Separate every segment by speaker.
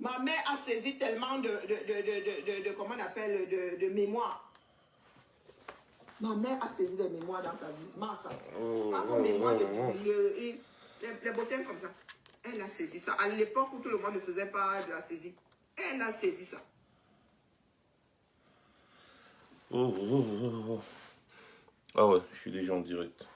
Speaker 1: Ma mère a saisi tellement comment on appelle, de mémoire. Ma mère a saisi des mémoires dans sa vie. Massa. Mémoire les bottins comme ça. Elle a saisi ça. À l'époque où tout le monde ne faisait pas de la saisie. Elle a saisi ça.
Speaker 2: Ah ouais, je suis déjà en direct.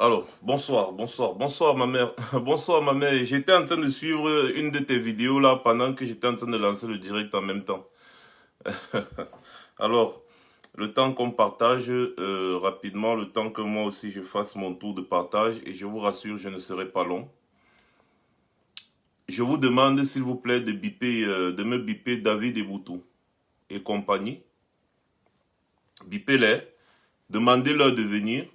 Speaker 2: Alors, bonsoir ma mère. Bonsoir ma mère. J'étais en train de suivre une de tes vidéos là pendant que j'étais en train de lancer le direct en même temps. Alors, le temps qu'on partage rapidement, le temps que moi aussi je fasse mon tour de partage, et je vous rassure, je ne serai pas long. Je vous demande s'il vous plaît de me biper David Eboutou et compagnie. Bipez-les, demandez-leur de venir.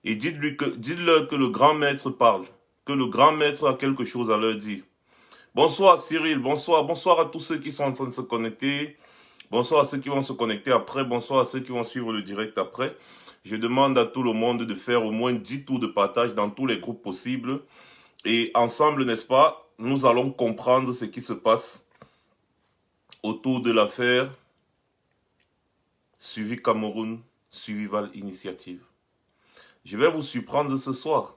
Speaker 2: Et dites-leur que le grand maître parle, que le grand maître a quelque chose à leur dire. Bonsoir Cyril, bonsoir à tous ceux qui sont en train de se connecter. Bonsoir à ceux qui vont se connecter après, bonsoir à ceux qui vont suivre le direct après. Je demande à tout le monde de faire au moins 10 tours de partage dans tous les groupes possibles. Et ensemble, n'est-ce pas, nous allons comprendre ce qui se passe autour de l'affaire Suivi Cameroun, Suivival Initiative. Je vais vous surprendre ce soir.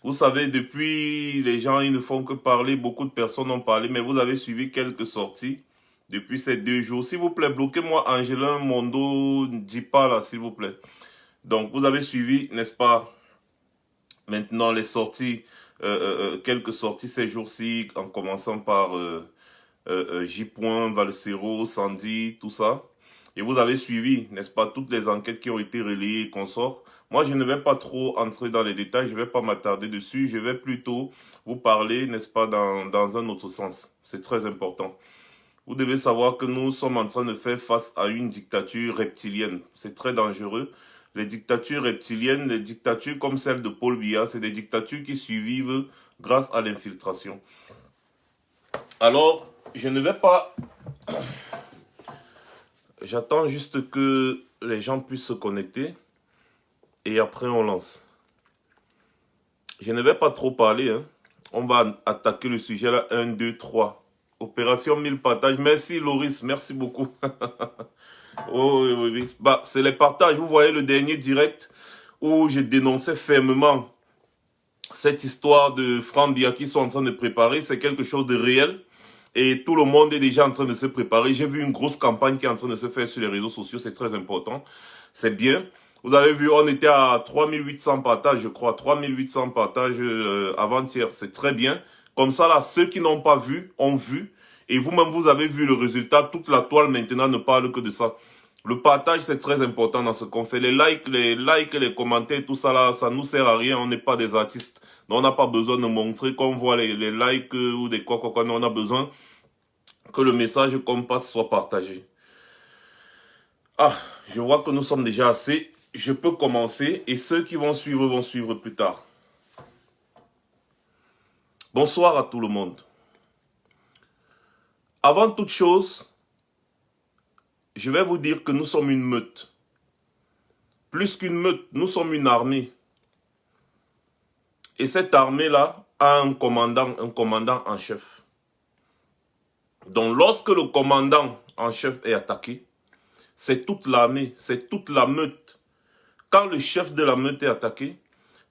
Speaker 2: Vous savez, depuis, les gens, ils ne font que parler. Beaucoup de personnes ont parlé, mais vous avez suivi quelques sorties depuis ces 2 jours. S'il vous plaît, bloquez-moi Angelin Mondo, dis pas là, s'il vous plaît. Donc, vous avez suivi, n'est-ce pas, maintenant les sorties, quelques sorties ces jours-ci, en commençant par J. Valsero, Sandy, tout ça. Et vous avez suivi, n'est-ce pas, toutes les enquêtes qui ont été relayées et qu'on sort. Moi, je ne vais pas trop entrer dans les détails, je ne vais pas m'attarder dessus. Je vais plutôt vous parler, n'est-ce pas, dans un autre sens. C'est très important. Vous devez savoir que nous sommes en train de faire face à une dictature reptilienne. C'est très dangereux. Les dictatures reptiliennes, les dictatures comme celle de Paul Biya, c'est des dictatures qui survivent grâce à l'infiltration. Alors, je ne vais pas... J'attends juste que les gens puissent se connecter et après on lance. Je ne vais pas trop parler, hein. On va attaquer le sujet là. 1, 2, 3. Opération 1000 partages. Merci Loris, merci beaucoup. Oh, oui. Bah, c'est les partages. Vous voyez le dernier direct où je dénonçais fermement cette histoire de Franck Biya qui sont en train de préparer. C'est quelque chose de réel. Et tout le monde est déjà en train de se préparer. J'ai vu une grosse campagne qui est en train de se faire sur les réseaux sociaux. C'est très important. C'est bien. Vous avez vu, on était à 3800 partages, je crois. 3800 partages avant-hier. C'est très bien. Comme ça, là, ceux qui n'ont pas vu, ont vu. Et vous-même, vous avez vu le résultat. Toute la toile, maintenant, ne parle que de ça. Le partage, c'est très important dans ce qu'on fait. Les likes, les commentaires, tout ça, là, ça nous sert à rien. On n'est pas des artistes. Donc, on n'a pas besoin de montrer qu'on voit les likes ou des quoi. Non, on a besoin que le message qu'on passe soit partagé. Ah, je vois que nous sommes déjà assez. Je peux commencer et ceux qui vont suivre plus tard. Bonsoir à tout le monde. Avant toute chose, je vais vous dire que nous sommes une meute. Plus qu'une meute, nous sommes une armée. Et cette armée-là a un commandant en chef. Donc lorsque le commandant en chef est attaqué, c'est toute l'armée, c'est toute la meute. Quand le chef de la meute est attaqué,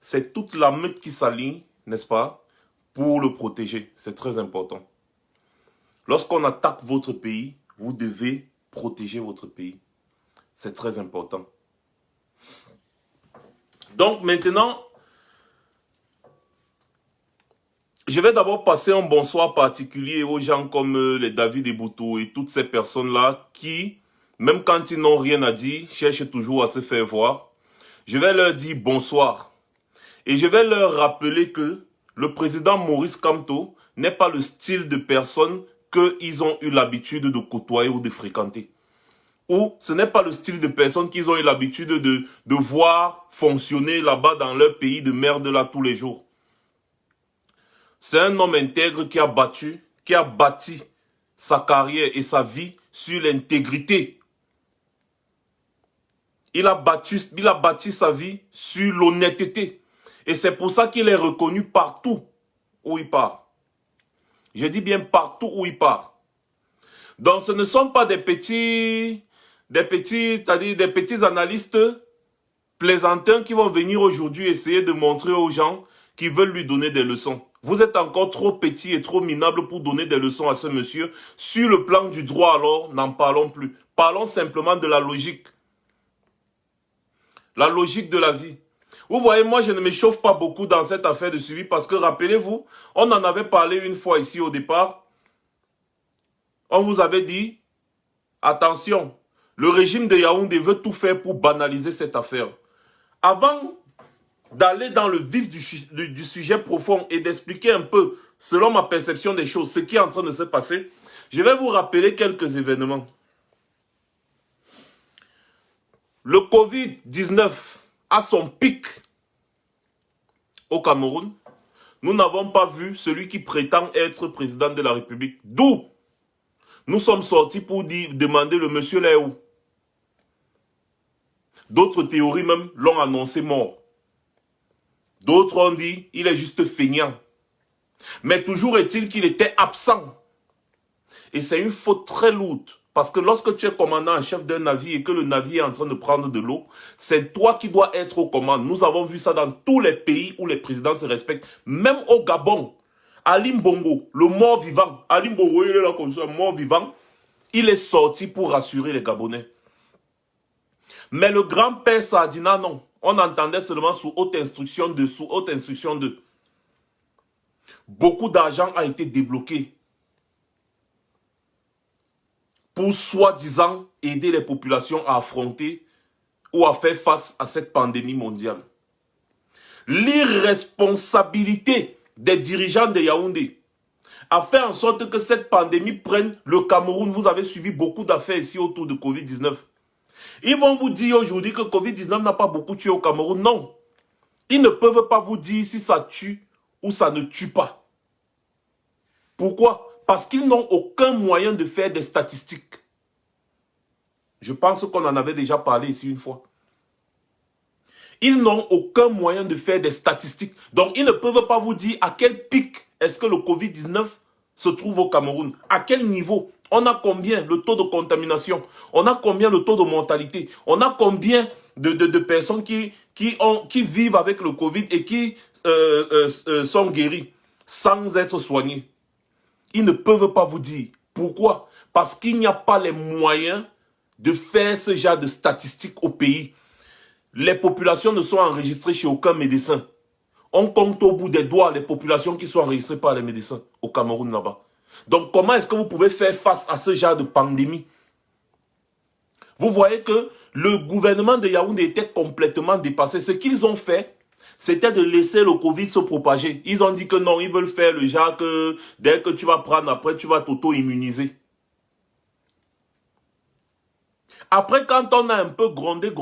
Speaker 2: c'est toute la meute qui s'aligne, n'est-ce pas, pour le protéger. C'est très important. Lorsqu'on attaque votre pays, vous devez protéger votre pays. C'est très important. Donc maintenant, je vais d'abord passer un bonsoir particulier aux gens comme les David Eboutou et toutes ces personnes-là qui, même quand ils n'ont rien à dire, cherchent toujours à se faire voir. Je vais leur dire bonsoir. Et je vais leur rappeler que le président Maurice Kamto n'est pas le style de personne qu'ils ont eu l'habitude de côtoyer ou de fréquenter. Ou ce n'est pas le style de personne qu'ils ont eu l'habitude de voir fonctionner là-bas dans leur pays de merde là tous les jours. C'est un homme intègre qui a bâti sa carrière et sa vie sur l'intégrité. Il a bâti sa vie sur l'honnêteté. Et c'est pour ça qu'il est reconnu partout où il part. Je dis bien partout où il part. Donc ce ne sont pas des petits analystes plaisantins qui vont venir aujourd'hui essayer de montrer aux gens qui veulent lui donner des leçons. Vous êtes encore trop petit et trop minable pour donner des leçons à ce monsieur. Sur le plan du droit, alors, n'en parlons plus. Parlons simplement de la logique. La logique de la vie. Vous voyez, moi, je ne m'échauffe pas beaucoup dans cette affaire de suivi parce que, rappelez-vous, on en avait parlé une fois ici au départ. On vous avait dit, attention, le régime de Yaoundé veut tout faire pour banaliser cette affaire. Avant d'aller dans le vif du sujet profond et d'expliquer un peu, selon ma perception des choses, ce qui est en train de se passer, je vais vous rappeler quelques événements. Le Covid-19 a son pic au Cameroun. Nous n'avons pas vu celui qui prétend être président de la République. D'où nous sommes sortis pour demander le monsieur là où. D'autres théories même l'ont annoncé mort. D'autres ont dit il est juste feignant. Mais toujours est-il qu'il était absent. Et c'est une faute très lourde. Parce que lorsque tu es commandant en chef d'un navire et que le navire est en train de prendre de l'eau, c'est toi qui dois être aux commandes. Nous avons vu ça dans tous les pays où les présidents se respectent. Même au Gabon, Ali Bongo, le mort-vivant, Ali Bongo, il est là comme ça, mort-vivant, il est sorti pour rassurer les Gabonais. Mais le grand-père Sardina, non. On entendait seulement sous haute instruction 2, sous haute instruction 2. Beaucoup d'argent a été débloqué pour soi-disant aider les populations à affronter ou à faire face à cette pandémie mondiale. L'irresponsabilité des dirigeants de Yaoundé a fait en sorte que cette pandémie prenne le Cameroun. Vous avez suivi beaucoup d'affaires ici autour de Covid-19. Ils vont vous dire aujourd'hui que Covid-19 n'a pas beaucoup tué au Cameroun. Non. Ils ne peuvent pas vous dire si ça tue ou ça ne tue pas. Pourquoi? Parce qu'ils n'ont aucun moyen de faire des statistiques. Je pense qu'on en avait déjà parlé ici une fois. Ils n'ont aucun moyen de faire des statistiques. Donc, ils ne peuvent pas vous dire à quel pic est-ce que le Covid-19 se trouve au Cameroun. À quel niveau? On a combien le taux de contamination? On a combien le taux de mortalité? On a combien de personnes qui vivent avec le Covid et qui sont guéries sans être soignées? Ils ne peuvent pas vous dire. Pourquoi? Parce qu'il n'y a pas les moyens de faire ce genre de statistiques au pays. Les populations ne sont enregistrées chez aucun médecin. On compte au bout des doigts les populations qui sont enregistrées par les médecins au Cameroun là-bas. Donc comment est-ce que vous pouvez faire face à ce genre de pandémie? Vous voyez que le gouvernement de Yaoundé était complètement dépassé. Ce qu'ils ont fait, c'était de laisser le Covid se propager. Ils ont dit que non, ils veulent faire le genre que dès que tu vas prendre, après tu vas t'auto-immuniser. Après, quand on a un peu grondé,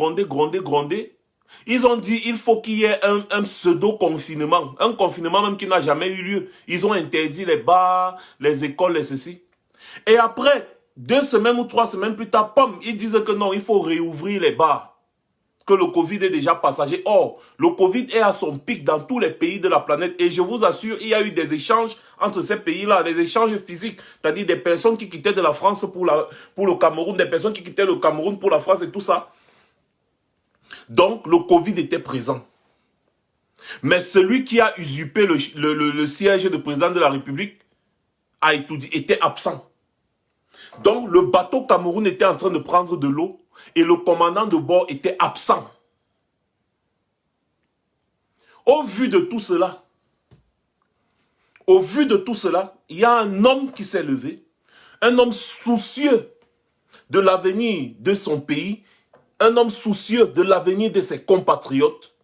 Speaker 2: ils ont dit il faut qu'il y ait un pseudo-confinement. Un confinement même qui n'a jamais eu lieu. Ils ont interdit les bars, les écoles et ceci. Et après, 2 semaines ou 3 semaines plus tard, ils disent que non, il faut réouvrir les bars. Que le Covid est déjà passager. Or, le Covid est à son pic dans tous les pays de la planète. Et je vous assure, il y a eu des échanges entre ces pays-là, des échanges physiques. C'est-à-dire des personnes qui quittaient de la France pour le Cameroun, des personnes qui quittaient le Cameroun pour la France et tout ça. Donc, le Covid était présent. Mais celui qui a usurpé le siège de président de la République était absent. Donc, le bateau Cameroun était en train de prendre de l'eau et le commandant de bord était absent. Au vu de tout cela, au vu de tout cela, il y a un homme qui s'est levé, un homme soucieux de l'avenir de son pays, un homme soucieux de l'avenir de ses compatriotes,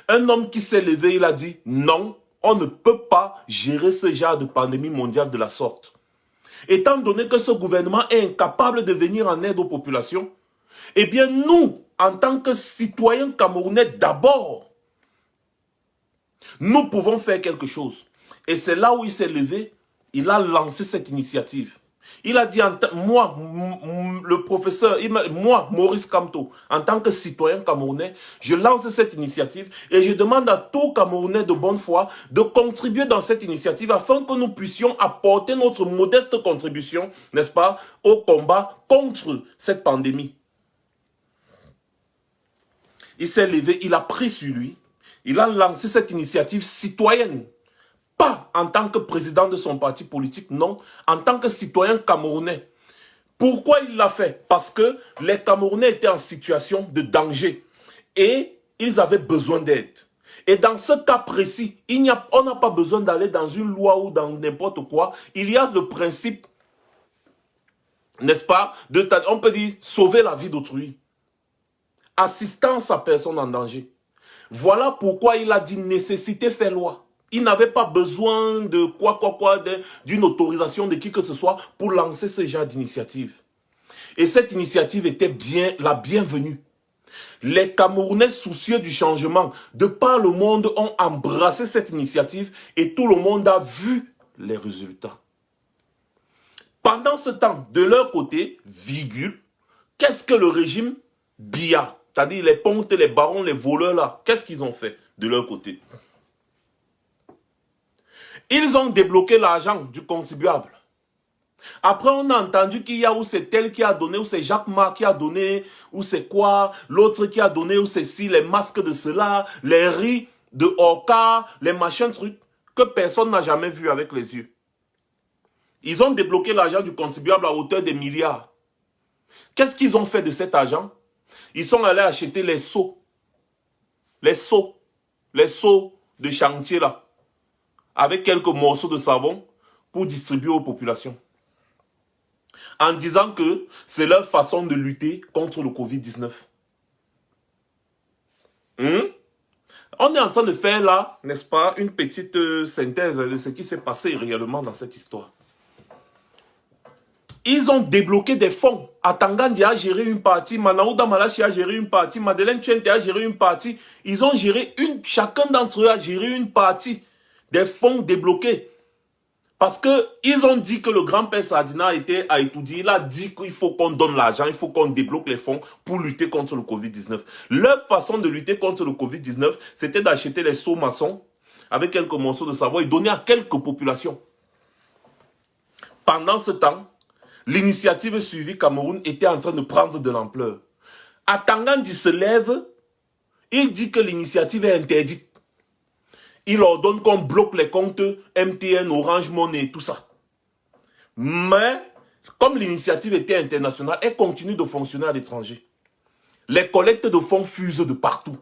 Speaker 2: un homme qui s'est levé, il a dit non, on ne peut pas gérer ce genre de pandémie mondiale de la sorte. Étant donné que ce gouvernement est incapable de venir en aide aux populations, eh bien nous, en tant que citoyens camerounais d'abord, nous pouvons faire quelque chose. Et c'est là où il s'est levé, il a lancé cette initiative. Il a dit, moi, le professeur, moi, Maurice Kamto, en tant que citoyen camerounais, je lance cette initiative et je demande à tout Camerounais de bonne foi de contribuer dans cette initiative afin que nous puissions apporter notre modeste contribution, n'est-ce pas, au combat contre cette pandémie. Il s'est levé, il a pris sur lui, il a lancé cette initiative citoyenne. Pas en tant que président de son parti politique, non, en tant que citoyen camerounais. Pourquoi il l'a fait? Parce que les Camerounais étaient en situation de danger et ils avaient besoin d'aide. Et dans ce cas précis, on n'a pas besoin d'aller dans une loi ou dans n'importe quoi. Il y a le principe, n'est-ce pas, on peut dire sauver la vie d'autrui. Assistance à personne en danger. Voilà pourquoi il a dit nécessité fait loi. Il n'avait pas besoin de d'une autorisation de qui que ce soit pour lancer ce genre d'initiative. Et cette initiative était la bienvenue. Les Camerounais soucieux du changement de par le monde ont embrassé cette initiative et tout le monde a vu les résultats. Pendant ce temps, de leur côté, qu'est-ce que le régime Biya, c'est-à-dire les pontes, les barons, les voleurs là, qu'est-ce qu'ils ont fait de leur côté? Ils ont débloqué l'argent du contribuable. Après, on a entendu qu'il y a ou c'est tel qui a donné, ou c'est Jacques Ma qui a donné, ou c'est quoi, l'autre qui a donné, ou c'est si, les masques de cela, les riz de Orca, les machins trucs, que personne n'a jamais vu avec les yeux. Ils ont débloqué l'argent du contribuable à hauteur des milliards. Qu'est-ce qu'ils ont fait de cet argent? Ils sont allés acheter les seaux. Les seaux de chantier là. Avec quelques morceaux de savon pour distribuer aux populations. En disant que c'est leur façon de lutter contre le Covid-19. On est en train de faire là, n'est-ce pas, une petite synthèse de ce qui s'est passé réellement dans cette histoire. Ils ont débloqué des fonds. Atangandi a géré une partie, Manaouda Malachi a géré une partie, Madeleine Chente a géré une partie. Ils ont géré chacun d'entre eux a géré une partie des fonds débloqués. Parce qu'ils ont dit que le grand-père Sardina était à étudier. Il a dit qu'il faut qu'on donne l'argent, il faut qu'on débloque les fonds pour lutter contre le Covid-19. Leur façon de lutter contre le Covid-19, c'était d'acheter les seaux maçons avec quelques morceaux de savon et donner à quelques populations. Pendant ce temps, l'initiative Suivi Cameroun était en train de prendre de l'ampleur. Atangandi se lève, il dit que l'initiative est interdite. Il ordonne qu'on bloque les comptes MTN, Orange Money et tout ça. Mais, comme l'initiative était internationale, elle continue de fonctionner à l'étranger. Les collectes de fonds fusent de partout.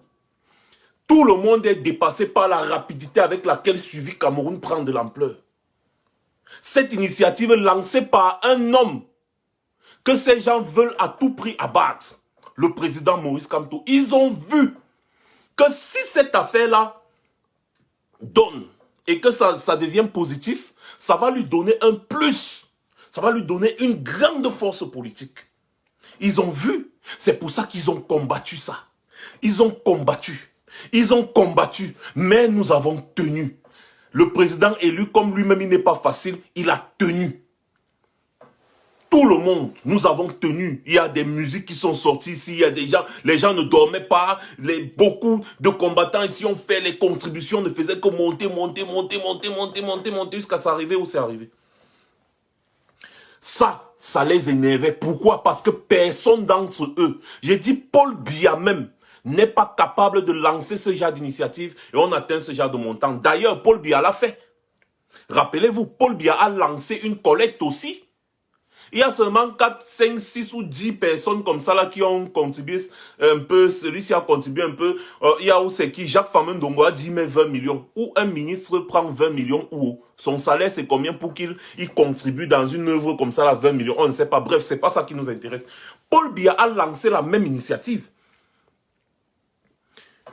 Speaker 2: Tout le monde est dépassé par la rapidité avec laquelle Suivi Cameroun prend de l'ampleur. Cette initiative lancée par un homme que ces gens veulent à tout prix abattre, le président Maurice Kamto, ils ont vu que si cette affaire-là donne et que ça devient positif, ça va lui donner un plus. Ça va lui donner une grande force politique. Ils ont vu. C'est pour ça qu'ils ont combattu ça. Ils ont combattu. Ils ont combattu. Mais nous avons tenu. Le président élu, comme lui-même il n'est pas facile, il a tenu. Tout le monde, nous avons tenu. Il y a des musiques qui sont sorties ici, il y a des gens, les gens ne dormaient pas. Beaucoup de combattants ici ont fait les contributions, ne faisaient que monter jusqu'à s'arriver où c'est arrivé. Ça les énervait. Pourquoi? Parce que personne d'entre eux, j'ai dit Paul Biya même, n'est pas capable de lancer ce genre d'initiative et on atteint ce genre de montant. D'ailleurs, Paul Biya l'a fait. Rappelez-vous, Paul Biya a lancé une collecte aussi. Il y a seulement 4, 5, 6 ou 10 personnes comme ça là qui ont contribué un peu. Celui-ci a contribué un peu. Il y a où c'est qui? Jacques Famen Ndongo a dit mais 20 millions. Ou un ministre prend 20 millions ou son salaire c'est combien pour qu'il contribue dans une œuvre comme ça là 20 millions. On ne sait pas. Bref, c'est pas ça qui nous intéresse. Paul Biya a lancé la même initiative.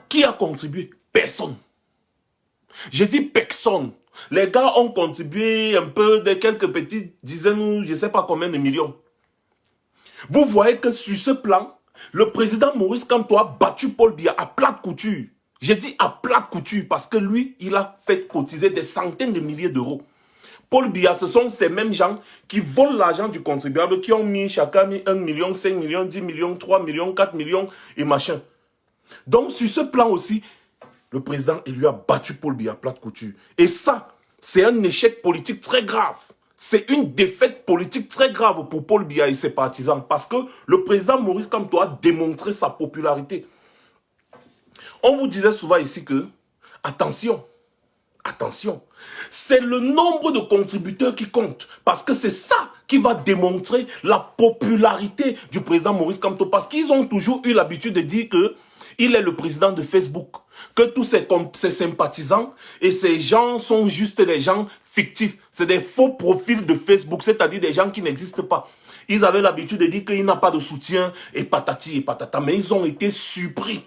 Speaker 2: Qui a contribué? Personne. J'ai dit personne. Les gars ont contribué un peu de quelques petites dizaines ou je ne sais pas combien de millions. Vous voyez que sur ce plan, le président Maurice Kamto a battu Paul Biya à plate couture. J'ai dit à plate couture parce que lui, il a fait cotiser des centaines de milliers d'euros. Paul Biya, ce sont ces mêmes gens qui volent l'argent du contribuable, qui ont mis chacun mis 1 million, 5 millions, 10 millions, 3 millions, 4 millions et machin. Donc sur ce plan aussi, le président, il lui a battu Paul Biya à plate couture. Et ça, c'est un échec politique très grave. C'est une défaite politique très grave pour Paul Biya et ses partisans. Parce que le président Maurice Kamto a démontré sa popularité. On vous disait souvent ici que, attention, attention, c'est le nombre de contributeurs qui compte. Parce que c'est ça qui va démontrer la popularité du président Maurice Kamto. Parce qu'ils ont toujours eu l'habitude de dire que il est le président de Facebook, que tous ses sympathisants et ces gens sont juste des gens fictifs. C'est des faux profils de Facebook, c'est-à-dire des gens qui n'existent pas. Ils avaient l'habitude de dire qu'il n'a pas de soutien et patati et patata. Mais ils ont été surpris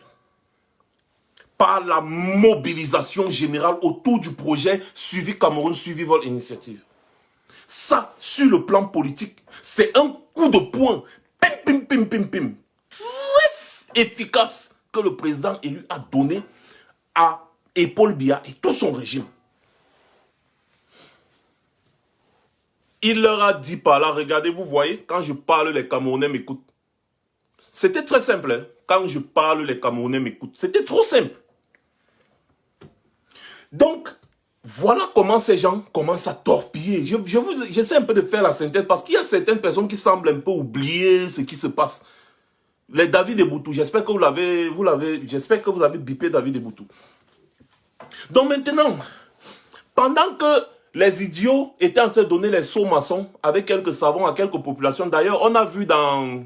Speaker 2: par la mobilisation générale autour du projet Suivi Cameroun Survival Initiative. Ça, sur le plan politique, c'est un coup de poing. Pim, pim, pim, pim, pim. Très efficace que le président élu a donné à Paul Biya et tout son régime. Il leur a dit par là, regardez, vous voyez, quand je parle, les Camerounais m'écoutent. C'était très simple, hein? Quand je parle, les Camerounais m'écoutent. C'était trop simple. Donc, voilà comment ces gens commencent à torpiller. J'essaie un peu de faire la synthèse parce qu'il y a certaines personnes qui semblent un peu oublier ce qui se passe. Les David Eboutou, j'espère que j'espère que vous avez bipé David Eboutou. Donc maintenant, pendant que les idiots étaient en train de donner les sauts maçons avec quelques savons à quelques populations, d'ailleurs, on a vu dans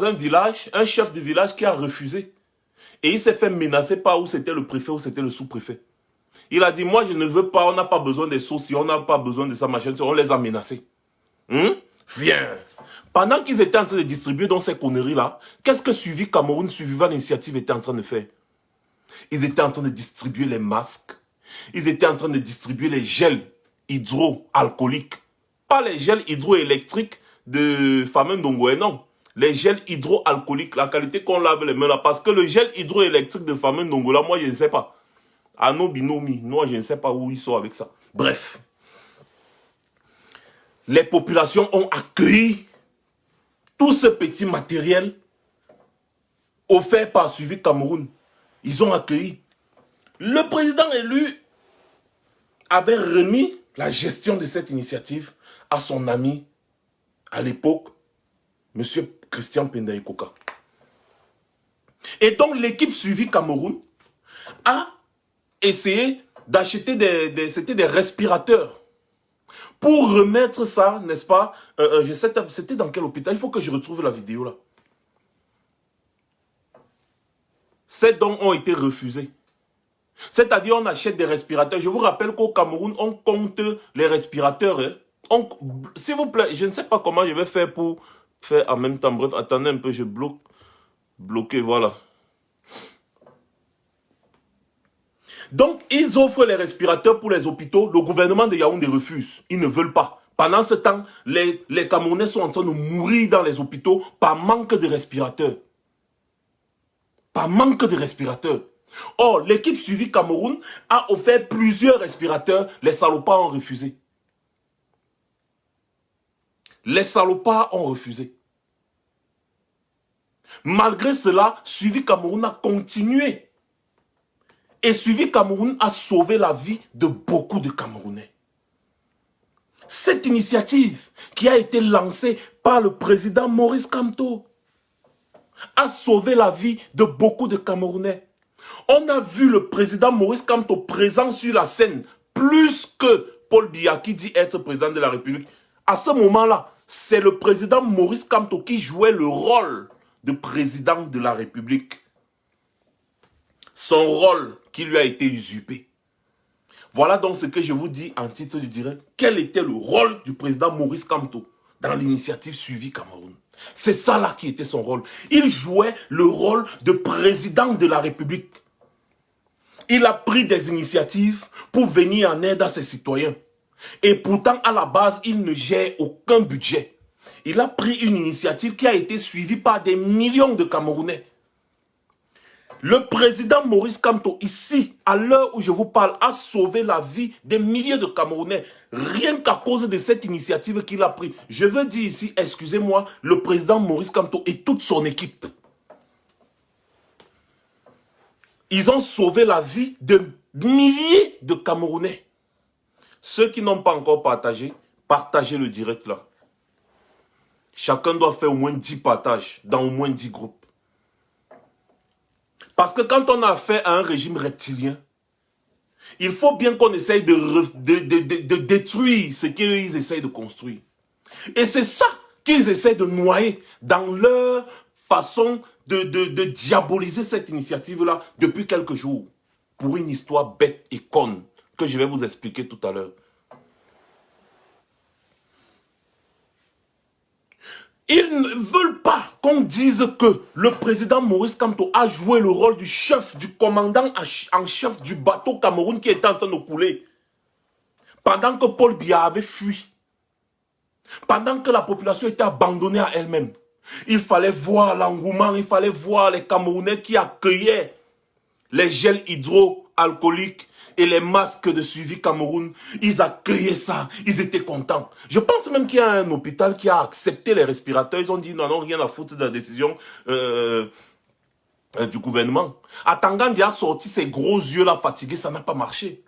Speaker 2: un village, un chef de village qui a refusé. Et il s'est fait menacer par où c'était le préfet ou c'était le sous-préfet. Il a dit, moi je ne veux pas, on n'a pas besoin des sauts, si on n'a pas besoin de ça, machin, on les a menacés. Viens. Pendant qu'ils étaient en train de distribuer dans ces conneries-là, qu'est-ce que Suivi Cameroun, Survival Initiative était en train de faire? Ils étaient en train de distribuer les masques. Ils étaient en train de distribuer les gels hydroalcooliques. Pas les gels hydroélectriques de Famen Ndongo, non. Les gels hydroalcooliques, la qualité qu'on lave les mains là. Parce que le gel hydroélectrique de Famen Ndongo là, moi je ne sais pas. À nos binomis, moi je ne sais pas où ils sont avec ça. Bref. Les populations ont accueilli tout ce petit matériel offert par Suivi Cameroun. Ils ont accueilli. Le président élu avait remis la gestion de cette initiative à son ami, à l'époque, M. Christian Pendaye Koka. Et donc l'équipe Suivi Cameroun a essayé d'acheter des respirateurs pour remettre ça, n'est-ce pas? C'était dans quel hôpital? Il faut que je retrouve la vidéo là. Ces dons ont été refusés. C'est-à-dire, on achète des respirateurs. Je vous rappelle qu'au Cameroun, on compte les respirateurs. Hein. S'il vous plaît, je ne sais pas comment je vais faire pour faire en même temps. Bref, attendez un peu, je bloque. Bloqué, voilà. Donc, ils offrent les respirateurs pour les hôpitaux. Le gouvernement de Yaoundé refuse. Ils ne veulent pas. Pendant ce temps, les Camerounais sont en train de mourir dans les hôpitaux par manque de respirateurs. Par manque de respirateurs. Or, l'équipe Suivi Cameroun a offert plusieurs respirateurs. Les salopards ont refusé. Les salopards ont refusé. Malgré cela, Suivi Cameroun a continué. Et Suivi Cameroun a sauvé la vie de beaucoup de Camerounais. Cette initiative qui a été lancée par le président Maurice Kamto a sauvé la vie de beaucoup de Camerounais. On a vu le président Maurice Kamto présent sur la scène plus que Paul Biya qui dit être président de la République À ce moment-là, c'est le président Maurice Kamto qui jouait le rôle de président de la République. Son rôle qui lui a été usurpé. Voilà donc ce que je vous dis en titre du direct. Quel était le rôle du président Maurice Kamto dans l'initiative Suivi Cameroun? C'est ça là qui était son rôle. Il jouait le rôle de président de la République. Il a pris des initiatives pour venir en aide à ses citoyens. Et pourtant, à la base, il ne gère aucun budget. Il a pris une initiative qui a été suivie par des millions de Camerounais. Le président Maurice Kamto, ici, à l'heure où je vous parle, a sauvé la vie des milliers de Camerounais, rien qu'à cause de cette initiative qu'il a prise. Je veux dire ici, excusez-moi, le président Maurice Kamto et toute son équipe. Ils ont sauvé la vie de milliers de Camerounais. Ceux qui n'ont pas encore partagé, partagez le direct là. Chacun doit faire au moins 10 partages dans au moins 10 groupes. Parce que quand on a affaire à un régime reptilien, il faut bien qu'on essaye de détruire ce qu'ils essayent de construire. Et c'est ça qu'ils essayent de noyer dans leur façon de diaboliser cette initiative-là depuis quelques jours. Pour une histoire bête et conne que je vais vous expliquer tout à l'heure. Ils ne veulent pas qu'on dise que le président Maurice Kamto a joué le rôle du chef, du commandant en chef du bateau Cameroun qui était en train de couler. Pendant que Paul Biya avait fui. Pendant que la population était abandonnée à elle-même. Il fallait voir l'engouement, il fallait voir les Camerounais qui accueillaient les gels hydroalcooliques et les masques de suivi Cameroun. Ils accueillaient ça, ils étaient contents. Je pense même qu'il y a un hôpital qui a accepté les respirateurs. Ils ont dit non, rien à foutre de la décision du gouvernement. Atangandi a sorti ses gros yeux là fatigués, ça n'a pas marché.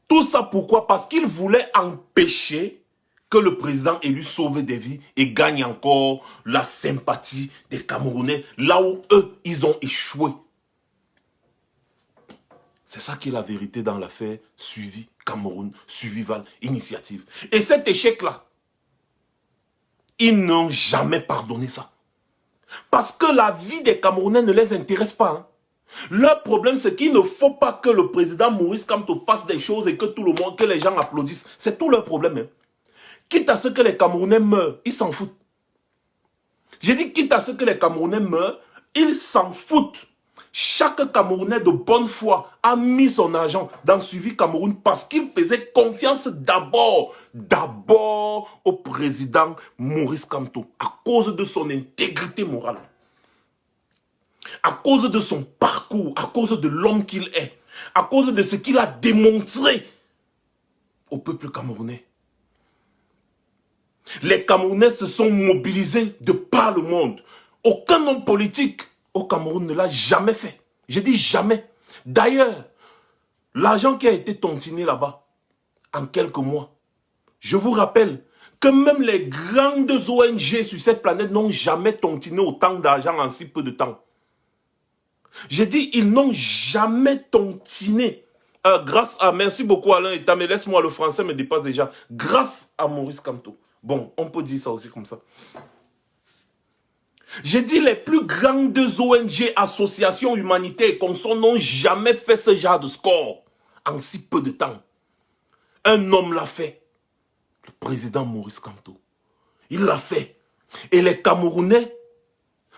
Speaker 2: Tout ça pourquoi? Parce qu'il voulait empêcher que le président élu sauve des vies et gagne encore la sympathie des Camerounais, là où eux, ils ont échoué. C'est ça qui est la vérité dans l'affaire Suivi Cameroun, Suivi Val, initiative. Et cet échec-là, ils n'ont jamais pardonné ça. Parce que la vie des Camerounais ne les intéresse pas. Hein. Leur problème, c'est qu'il ne faut pas que le président Maurice Kamto fasse des choses et que tout le monde, que les gens applaudissent. C'est tout leur problème. Hein. Quitte à ce que les Camerounais meurent, ils s'en foutent. J'ai dit quitte à ce que les Camerounais meurent, ils s'en foutent. Chaque Camerounais de bonne foi a mis son argent dans Suivi Cameroun parce qu'il faisait confiance d'abord au président Maurice Kamto à cause de son intégrité morale, à cause de son parcours, à cause de l'homme qu'il est, à cause de ce qu'il a démontré au peuple camerounais. Les Camerounais se sont mobilisés de par le monde. Aucun homme politique au Cameroun ne l'a jamais fait. Je dis jamais. D'ailleurs, l'argent qui a été tontiné là-bas, en quelques mois, je vous rappelle que même les grandes ONG sur cette planète n'ont jamais tontiné autant d'argent en si peu de temps. J'ai dit, ils n'ont jamais tontiné. Grâce à, merci beaucoup Alain Eta, mais laisse-moi, le français me dépasse déjà. Grâce à Maurice Kamto. Bon, on peut dire ça aussi comme ça. J'ai dit les plus grandes ONG, associations humanitaires et consorts n'ont jamais fait ce genre de score en si peu de temps. Un homme l'a fait. Le président Maurice Kamto. Il l'a fait. Et les Camerounais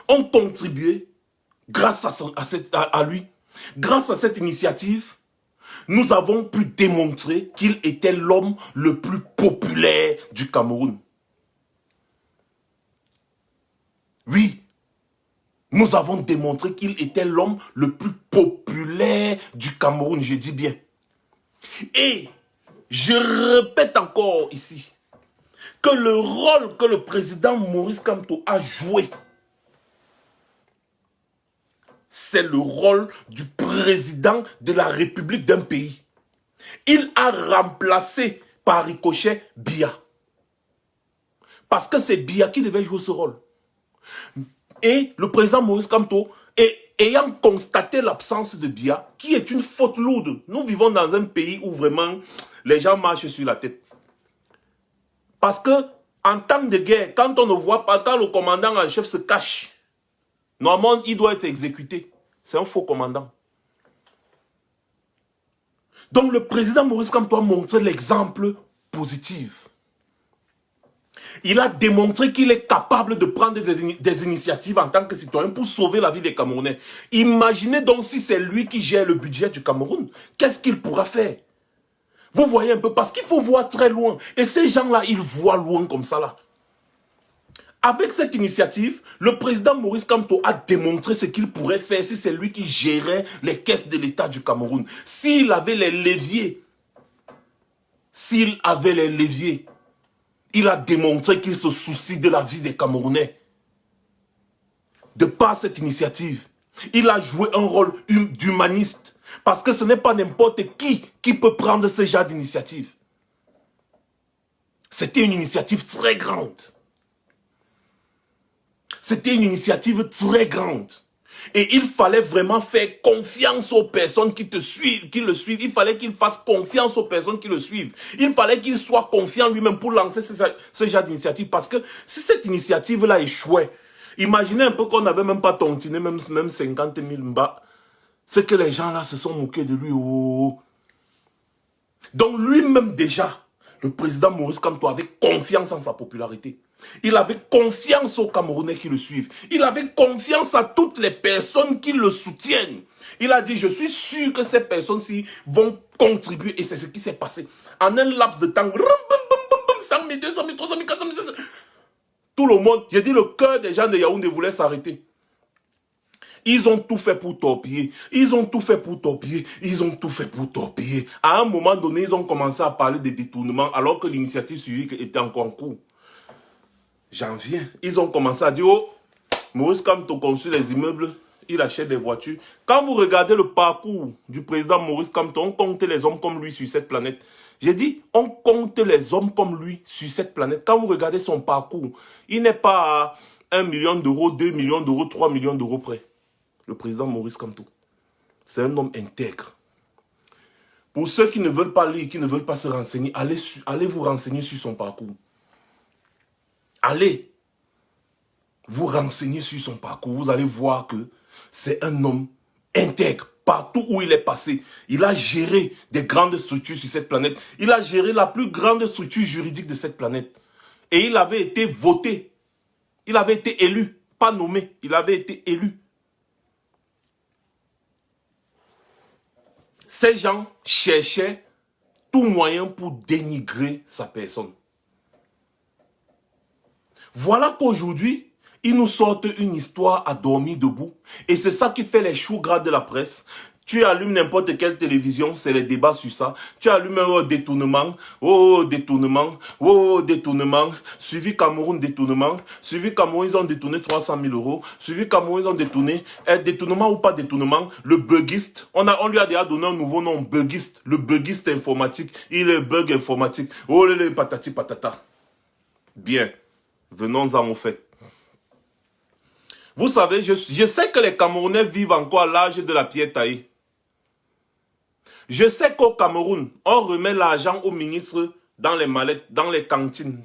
Speaker 2: ont contribué grâce à lui. Grâce à cette initiative, nous avons pu démontrer qu'il était l'homme le plus populaire du Cameroun. Oui, nous avons démontré qu'il était l'homme le plus populaire du Cameroun, je dis bien. Et je répète encore ici que le rôle que le président Maurice Kamto a joué, c'est le rôle du président de la République d'un pays. Il a remplacé par ricochet Biya. Parce que c'est Biya qui devait jouer ce rôle. Et le président Maurice Kamto, ayant constaté l'absence de Biya, qui est une faute lourde. Nous vivons dans un pays où vraiment les gens marchent sur la tête. Parce que en temps de guerre, quand on ne voit pas, quand le commandant en chef se cache, normalement, il doit être exécuté. C'est un faux commandant. Donc le président Maurice Kamto a montré l'exemple positif. Il a démontré qu'il est capable de prendre des initiatives en tant que citoyen pour sauver la vie des Camerounais. Imaginez donc si c'est lui qui gère le budget du Cameroun. Qu'est-ce qu'il pourra faire? Vous voyez un peu, parce qu'il faut voir très loin. Et ces gens-là, ils voient loin comme ça là. Avec cette initiative, le président Maurice Kamto a démontré ce qu'il pourrait faire si c'est lui qui gérait les caisses de l'État du Cameroun. S'il avait les leviers, il a démontré qu'il se soucie de la vie des Camerounais. De par cette initiative, il a joué un rôle d'humaniste. Parce que ce n'est pas n'importe qui peut prendre ce genre d'initiative. C'était une initiative très grande. C'était une initiative très grande. Et il fallait vraiment faire confiance aux personnes qui le suivent. Il fallait qu'il fasse confiance aux personnes qui le suivent. Il fallait qu'il soit confiant lui-même pour lancer ce genre d'initiative. Parce que si cette initiative-là échouait, imaginez un peu qu'on n'avait même pas tontiné, même 50 000 mbats. C'est que les gens là se sont moqués de lui. Oh. Donc lui-même déjà, le président Maurice Kamto avait confiance en sa popularité. Il avait confiance aux Camerounais qui le suivent. Il avait confiance à toutes les personnes qui le soutiennent. Il a dit, je suis sûr que ces personnes-ci vont contribuer. Et c'est ce qui s'est passé. En un laps de temps, 100 000, 200 000, 300 000, 400 000, 500 000. Tout le monde, j'ai dit, le cœur des gens de Yaoundé voulait s'arrêter. Ils ont tout fait pour torpiller. Ils ont tout fait pour torpiller. Ils ont tout fait pour torpiller. À un moment donné, ils ont commencé à parler de détournement alors que l'initiative civique était encore en cours. J'en viens. Ils ont commencé à dire, oh, Maurice Kamto construit les immeubles, il achète des voitures. Quand vous regardez le parcours du président Maurice Kamto, on compte les hommes comme lui sur cette planète. J'ai dit, on compte les hommes comme lui sur cette planète. Quand vous regardez son parcours, il n'est pas à 1 million d'euros, 2 millions d'euros, 3 millions d'euros près. Le président Maurice Kamto. C'est un homme intègre. Pour ceux qui ne veulent pas lire, qui ne veulent pas se renseigner, allez vous renseigner sur son parcours. Allez vous renseigner sur son parcours. Vous allez voir que c'est un homme intègre. Partout où il est passé, il a géré des grandes structures sur cette planète. Il a géré la plus grande structure juridique de cette planète. Et il avait été voté. Il avait été élu. Pas nommé, il avait été élu. Ces gens cherchaient tout moyen pour dénigrer sa personne. Voilà qu'aujourd'hui, ils nous sortent une histoire à dormir debout. Et c'est ça qui fait les choux gras de la presse. Tu allumes n'importe quelle télévision, c'est les débats sur ça. Tu allumes un détournement, suivi Cameroun détournement, suivi Cameroun, ils ont détourné 300 000 euros, suivi Cameroun, ils ont détourné, détournement ou pas détournement, le buggiste, on lui a déjà donné un nouveau nom, buggiste, le buggiste informatique, il est bug informatique, oh les patati patata. Bien, venons-en au fait. Vous savez, je sais que les Camerounais vivent encore à l'âge de la pierre taillée. Je sais qu'au Cameroun, on remet l'argent aux ministres dans les mallettes, dans les cantines.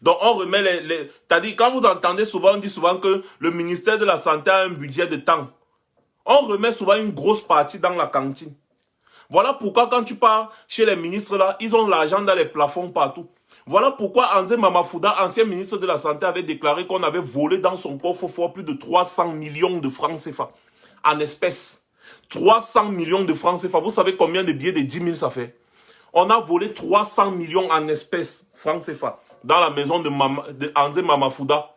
Speaker 2: Donc on remet c'est-à-dire quand vous entendez souvent, on dit souvent que le ministère de la Santé a un budget de temps. On remet souvent une grosse partie dans la cantine. Voilà pourquoi quand tu pars chez les ministres là, ils ont l'argent dans les plafonds partout. Voilà pourquoi André Mamafouda, ancien ministre de la Santé, avait déclaré qu'on avait volé dans son coffre-fort plus de 300 millions de francs CFA en espèces. 300 millions de francs CFA. Vous savez combien de billets de 10 000 ça fait? On a volé 300 millions en espèces, francs CFA, dans la maison de André Mamafouda.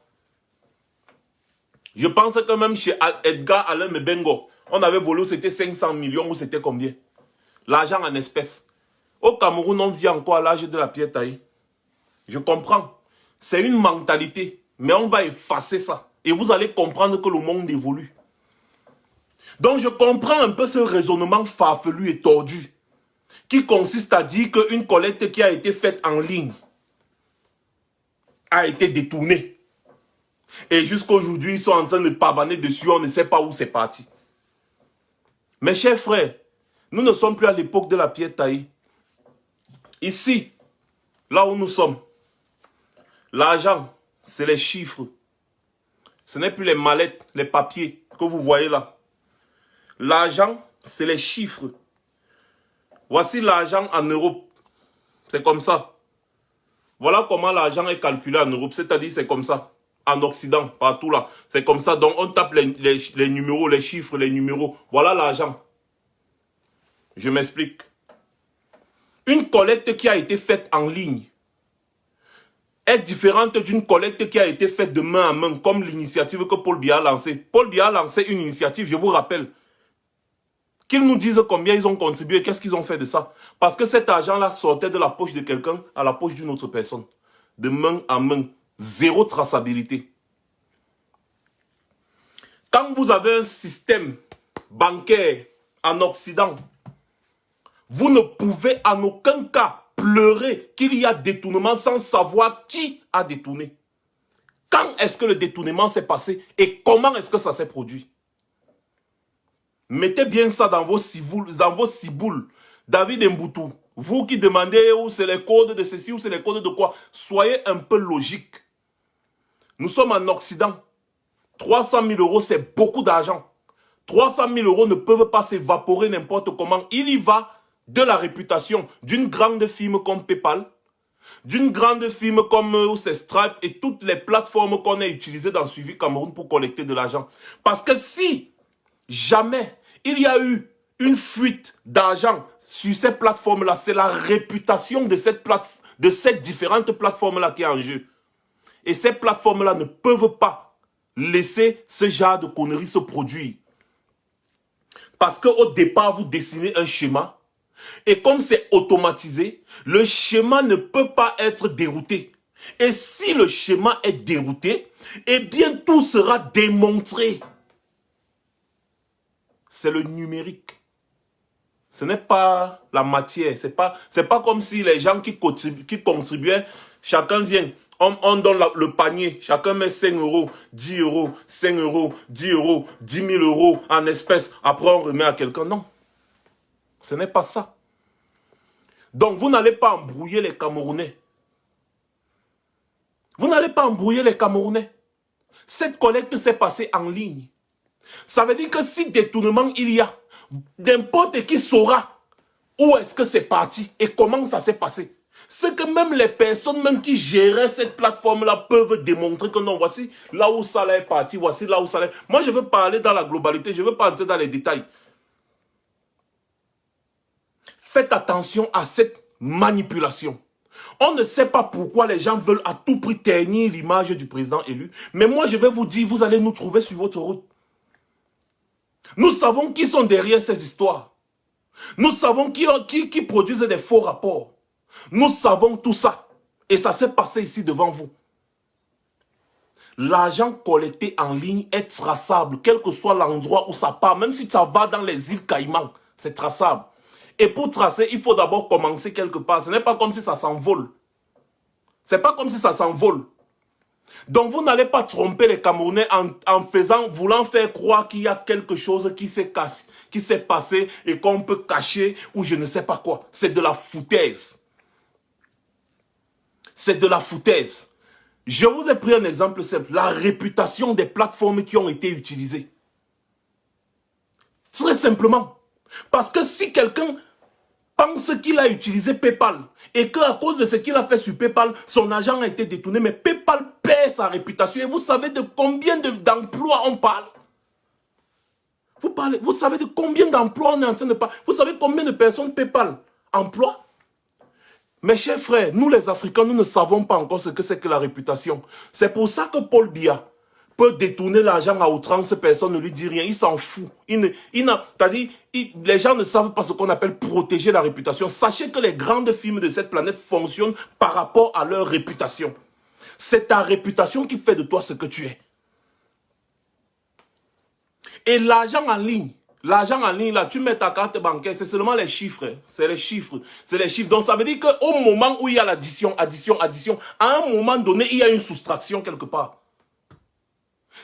Speaker 2: Je pense que même chez Edgar Alain Mebengo, on avait volé, c'était 500 millions ou c'était combien? L'argent en espèces. Au Cameroun, on vit encore à l'âge de la pierre taillée. Je comprends. C'est une mentalité. Mais on va effacer ça. Et vous allez comprendre que le monde évolue. Donc je comprends un peu ce raisonnement farfelu et tordu. Qui consiste à dire qu'une collecte qui a été faite en ligne a été détournée. Et jusqu'à aujourd'hui, ils sont en train de pavaner dessus. On ne sait pas où c'est parti. Mes chers frères, nous ne sommes plus à l'époque de la pierre taillée. Ici, là où nous sommes, L'argent, c'est les chiffres. Ce n'est plus les mallettes, les papiers que vous voyez là. L'argent, c'est les chiffres. Voici l'argent en Europe. C'est comme ça. Voilà comment l'argent est calculé en Europe. C'est-à-dire, c'est comme ça. En Occident, partout là. C'est comme ça. Donc, on tape les numéros, les chiffres, les numéros. Voilà l'argent. Je m'explique. Une collecte qui a été faite en ligne est différente d'une collecte qui a été faite de main à main, comme l'initiative que Paul Biya a lancée. Paul Biya a lancé une initiative, je vous rappelle. Qu'ils nous disent combien ils ont contribué, qu'est-ce qu'ils ont fait de ça. Parce que cet argent-là sortait de la poche de quelqu'un à la poche d'une autre personne. De main à main. Zéro traçabilité. Quand vous avez un système bancaire en Occident, vous ne pouvez en aucun cas pleurer qu'il y a détournement sans savoir qui a détourné. Quand est-ce que le détournement s'est passé et comment est-ce que ça s'est produit? Mettez bien ça dans vos ciboules. David Mboutou, vous qui demandez où c'est les codes de ceci ou c'est les codes de quoi, soyez un peu logique. Nous sommes en Occident. 300 000 euros, c'est beaucoup d'argent. 300 000 euros ne peuvent pas s'évaporer n'importe comment. Il y va de la réputation d'une grande firme comme PayPal, d'une grande firme comme Stripe et toutes les plateformes qu'on a utilisées dans Suivi Cameroun pour collecter de l'argent. Parce que si jamais il y a eu une fuite d'argent sur ces plateformes-là, c'est la réputation de cette différentes plateformes-là qui est en jeu. Et ces plateformes-là ne peuvent pas laisser ce genre de conneries se produire. Parce qu'au départ, vous dessinez un schéma. Et comme c'est automatisé, le schéma ne peut pas être dérouté. Et si le schéma est dérouté, eh bien tout sera démontré. C'est le numérique. Ce n'est pas la matière. C'est pas comme si les gens qui contribuaient, chacun vient, on donne le panier, chacun met 5 euros, 10 euros, 5 euros, 10 euros, 10 000 euros en espèces. Après, on remet à quelqu'un. Non. Ce n'est pas ça. Donc, vous n'allez pas embrouiller les Camerounais. Vous n'allez pas embrouiller les Camerounais. Cette collecte s'est passée en ligne. Ça veut dire que si détournement il y a, n'importe qui saura où est-ce que c'est parti et comment ça s'est passé. C'est que même les personnes même qui géraient cette plateforme-là peuvent démontrer que non, voici là où ça est parti, voici là où ça est. Moi, je veux parler dans la globalité, je ne veux pas entrer dans les détails. Faites attention à cette manipulation. On ne sait pas pourquoi les gens veulent à tout prix ternir l'image du président élu. Mais moi, je vais vous dire, vous allez nous trouver sur votre route. Nous savons qui sont derrière ces histoires. Nous savons qui produisent des faux rapports. Nous savons tout ça. Et ça s'est passé ici devant vous. L'argent collecté en ligne est traçable, quel que soit l'endroit où ça part. Même si ça va dans les îles Caïmans, c'est traçable. Et pour tracer, il faut d'abord commencer quelque part. Ce n'est pas comme si ça s'envole. C'est pas comme si ça s'envole. Donc vous n'allez pas tromper les Camerounais en voulant faire croire qu'il y a quelque chose qui s'est passé et qu'on peut cacher ou je ne sais pas quoi. C'est de la foutaise. C'est de la foutaise. Je vous ai pris un exemple simple. La réputation des plateformes qui ont été utilisées. Très simplement. Parce que si quelqu'un pense qu'il a utilisé PayPal et qu'à cause de ce qu'il a fait sur PayPal, son argent a été détourné, mais PayPal perd sa réputation. Et vous savez de combien d'emplois on parle? Vous savez de combien d'emplois on est en train de parler? Vous savez combien de personnes PayPal emploie? Mes chers frères, nous les Africains, nous ne savons pas encore ce que c'est que la réputation. C'est pour ça que Paul Biya peut détourner l'argent à outrance, personne ne lui dit rien, il s'en fout. C'est-à-dire, les gens ne savent pas ce qu'on appelle protéger la réputation. Sachez que les grandes firmes de cette planète fonctionnent par rapport à leur réputation. C'est ta réputation qui fait de toi ce que tu es. Et l'argent en ligne, là, tu mets ta carte bancaire, c'est seulement les chiffres. C'est les chiffres. C'est les chiffres. Donc ça veut dire qu'au moment où il y a l'addition, à un moment donné, il y a une soustraction quelque part.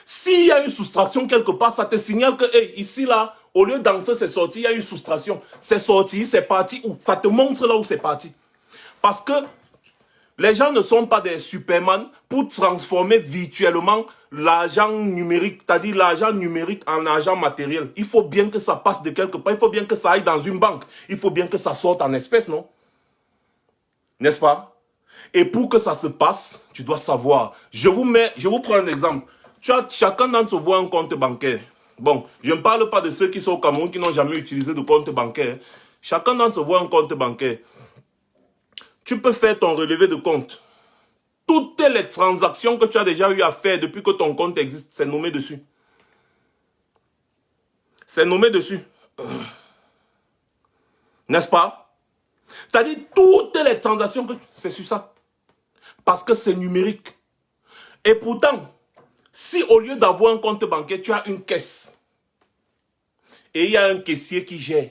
Speaker 2: S'il y a une soustraction quelque part, ça te signale que ici, là, au lieu d'entrer, c'est sorti, il y a une soustraction. C'est sorti, c'est parti où? Ça te montre là où c'est parti. Parce que Les gens ne sont pas des Superman pour transformer virtuellement l'argent numérique, c'est-à-dire l'argent numérique en argent matériel. Il faut bien que ça passe de quelque part, il faut bien que ça aille dans une banque, il faut bien que ça sorte en espèces, non? N'est-ce pas? Et pour que ça se passe, tu dois savoir. Je vous prends un exemple. Chacun d'entre vous a un compte bancaire. Bon, je ne parle pas de ceux qui sont au Cameroun qui n'ont jamais utilisé de compte bancaire. Chacun d'entre vous a un compte bancaire. Tu peux faire ton relevé de compte. Toutes les transactions que tu as déjà eu à faire depuis que ton compte existe, c'est nommé dessus. C'est nommé dessus. N'est-ce pas? C'est-à-dire toutes les transactions que c'est sur ça. Parce que c'est numérique. Et pourtant, si au lieu d'avoir un compte bancaire, tu as une caisse. Et il y a un caissier qui gère.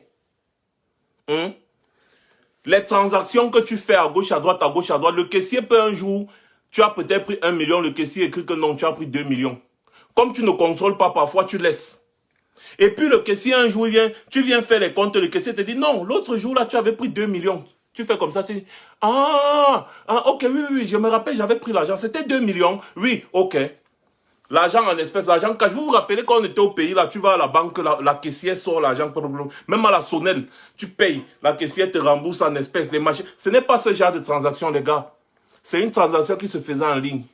Speaker 2: Les transactions que tu fais à gauche, à droite, le caissier peut un jour, tu as peut-être pris 1 million, le caissier écrit que non, tu as pris 2 millions. Comme tu ne contrôles pas, parfois tu laisses. Et puis le caissier un jour vient, tu viens faire les comptes, le caissier te dit non, l'autre jour là tu avais pris 2 millions. Tu fais comme ça, tu dis ok, oui, je me rappelle, j'avais pris l'argent, c'était 2 millions, oui, ok. L'argent en espèces, l'argent cash. Vous vous rappelez quand on était au pays, là, tu vas à la banque, la caissière sort l'argent, même à la sonnelle, tu payes, la caissière te rembourse en espèces, les machines. Ce n'est pas ce genre de transaction, les gars. C'est une transaction qui se faisait en ligne.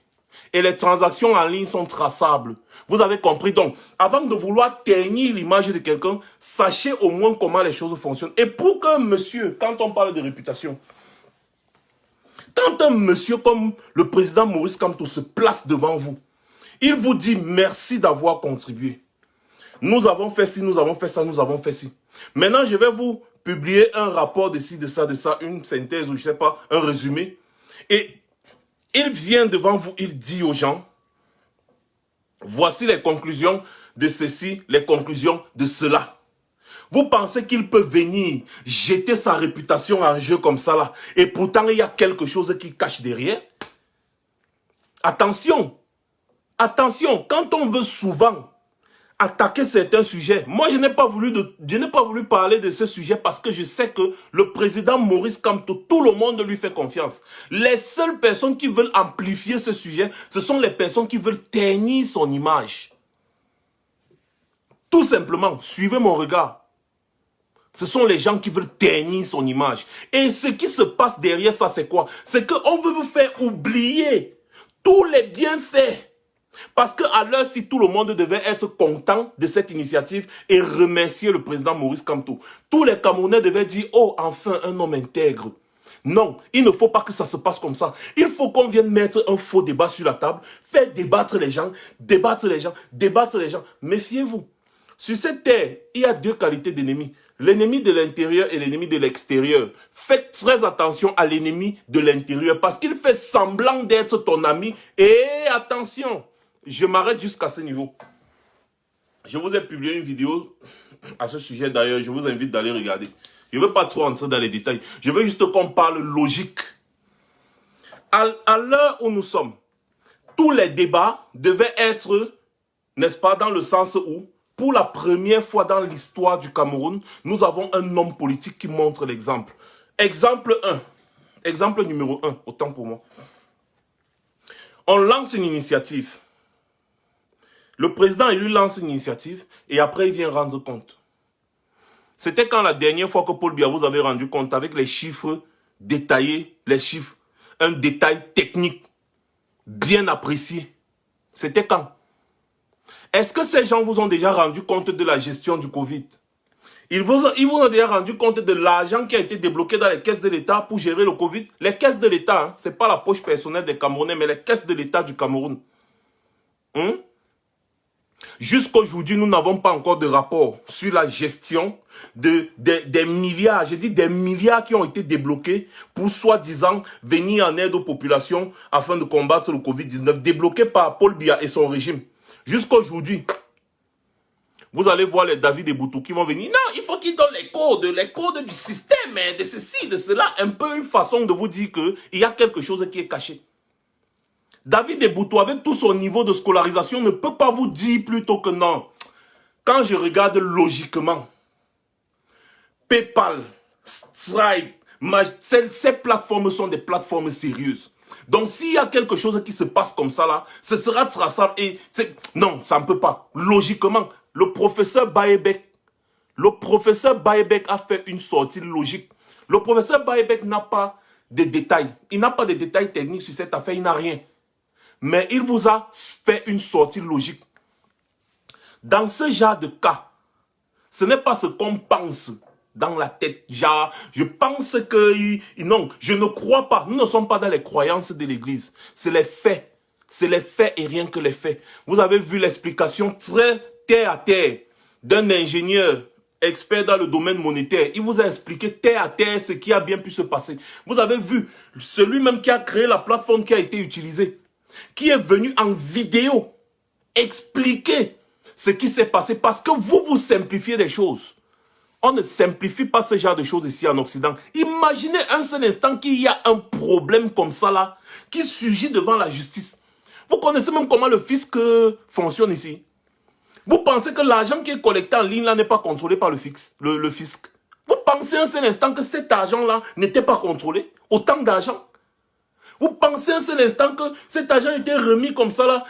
Speaker 2: Et les transactions en ligne sont traçables. Vous avez compris? Donc, avant de vouloir ternir l'image de quelqu'un, sachez au moins comment les choses fonctionnent. Et pour qu'un monsieur, quand on parle de réputation, quand un monsieur comme le président Maurice Kamto se place devant vous, il vous dit merci d'avoir contribué. Nous avons fait ci, nous avons fait ça, nous avons fait ci. Maintenant, je vais vous publier un rapport de ci, de ça, une synthèse ou je ne sais pas, un résumé. Et il vient devant vous, il dit aux gens, voici les conclusions de ceci, les conclusions de cela. Vous pensez qu'il peut venir jeter sa réputation en jeu comme ça là, et pourtant il y a quelque chose qui cache derrière? Attention! Attention, quand on veut souvent attaquer certains sujets, moi je n'ai pas voulu parler de ce sujet parce que je sais que le président Maurice Kamto, tout le monde lui fait confiance. Les seules personnes qui veulent amplifier ce sujet, ce sont les personnes qui veulent ternir son image. Tout simplement, suivez mon regard. Ce sont les gens qui veulent ternir son image. Et ce qui se passe derrière ça, c'est quoi? C'est qu'on veut vous faire oublier tous les bienfaits. Parce qu'à l'heure, si tout le monde devait être content de cette initiative et remercier le président Maurice Kamto, tous les Camerounais devaient dire, oh, enfin, un homme intègre. Non, il ne faut pas que ça se passe comme ça. Il faut qu'on vienne mettre un faux débat sur la table, faire débattre les gens, débattre les gens. Méfiez-vous. Sur cette terre, il y a deux qualités d'ennemis. L'ennemi de l'intérieur et l'ennemi de l'extérieur. Faites très attention à l'ennemi de l'intérieur parce qu'il fait semblant d'être ton ami. Et attention, je m'arrête jusqu'à ce niveau. Je vous ai publié une vidéo à ce sujet d'ailleurs. Je vous invite d'aller regarder. Je ne veux pas trop entrer dans les détails. Je veux juste qu'on parle logique. À l'heure où nous sommes, tous les débats devaient être, n'est-ce pas, dans le sens où, pour la première fois dans l'histoire du Cameroun, nous avons un homme politique qui montre l'exemple. Exemple 1. Exemple numéro 1, autant pour moi. On lance une initiative. Le président, il lui lance une initiative et après, il vient rendre compte. C'était quand la dernière fois que Paul Biya vous avait rendu compte avec les chiffres détaillés, les chiffres, un détail technique bien apprécié. C'était quand? Est-ce que ces gens vous ont déjà rendu compte de la gestion du Covid? Ils vous ont déjà rendu compte de l'argent qui a été débloqué dans les caisses de l'État pour gérer le Covid? Les caisses de l'État, hein, ce n'est pas la poche personnelle des Camerounais, mais les caisses de l'État du Cameroun. Jusqu'aujourd'hui, nous n'avons pas encore de rapport sur la gestion des milliards, je dis des milliards qui ont été débloqués pour soi-disant venir en aide aux populations afin de combattre le Covid-19, débloqués par Paul Biya et son régime. Jusqu'aujourd'hui, vous allez voir les David et Boutou qui vont venir. Non, il faut qu'ils donnent les codes du système, de ceci, de cela. Un peu une façon de vous dire qu'il y a quelque chose qui est caché. David et Boutou, avec tout son niveau de scolarisation, ne peut pas vous dire plutôt que non. Quand je regarde logiquement, PayPal, Stripe, ces plateformes sont des plateformes sérieuses. Donc, s'il y a quelque chose qui se passe comme ça, là, ce sera traçable. Et non, ça ne peut pas. Logiquement, le professeur Baebek a fait une sortie logique. Le professeur Baebek n'a pas de détails. Il n'a pas de détails techniques sur cette affaire, il n'a rien. Mais il vous a fait une sortie logique. Dans ce genre de cas, ce n'est pas ce qu'on pense dans la tête. Genre, je pense que... Non, je ne crois pas. Nous ne sommes pas dans les croyances de l'Église. C'est les faits. C'est les faits et rien que les faits. Vous avez vu l'explication très terre à terre d'un ingénieur expert dans le domaine monétaire. Il vous a expliqué terre à terre ce qui a bien pu se passer. Vous avez vu celui même qui a créé la plateforme qui a été utilisée, qui est venu en vidéo expliquer ce qui s'est passé parce que vous simplifiez les choses. On ne simplifie pas ce genre de choses ici en Occident. Imaginez un seul instant qu'il y a un problème comme ça là, qui surgit devant la justice. Vous connaissez même comment le fisc fonctionne ici. Vous pensez que l'argent qui est collecté en ligne là n'est pas contrôlé par le fisc. Vous pensez un seul instant que cet argent là n'était pas contrôlé? Autant d'argent. Vous pensez un seul instant que cet argent était remis comme ça là,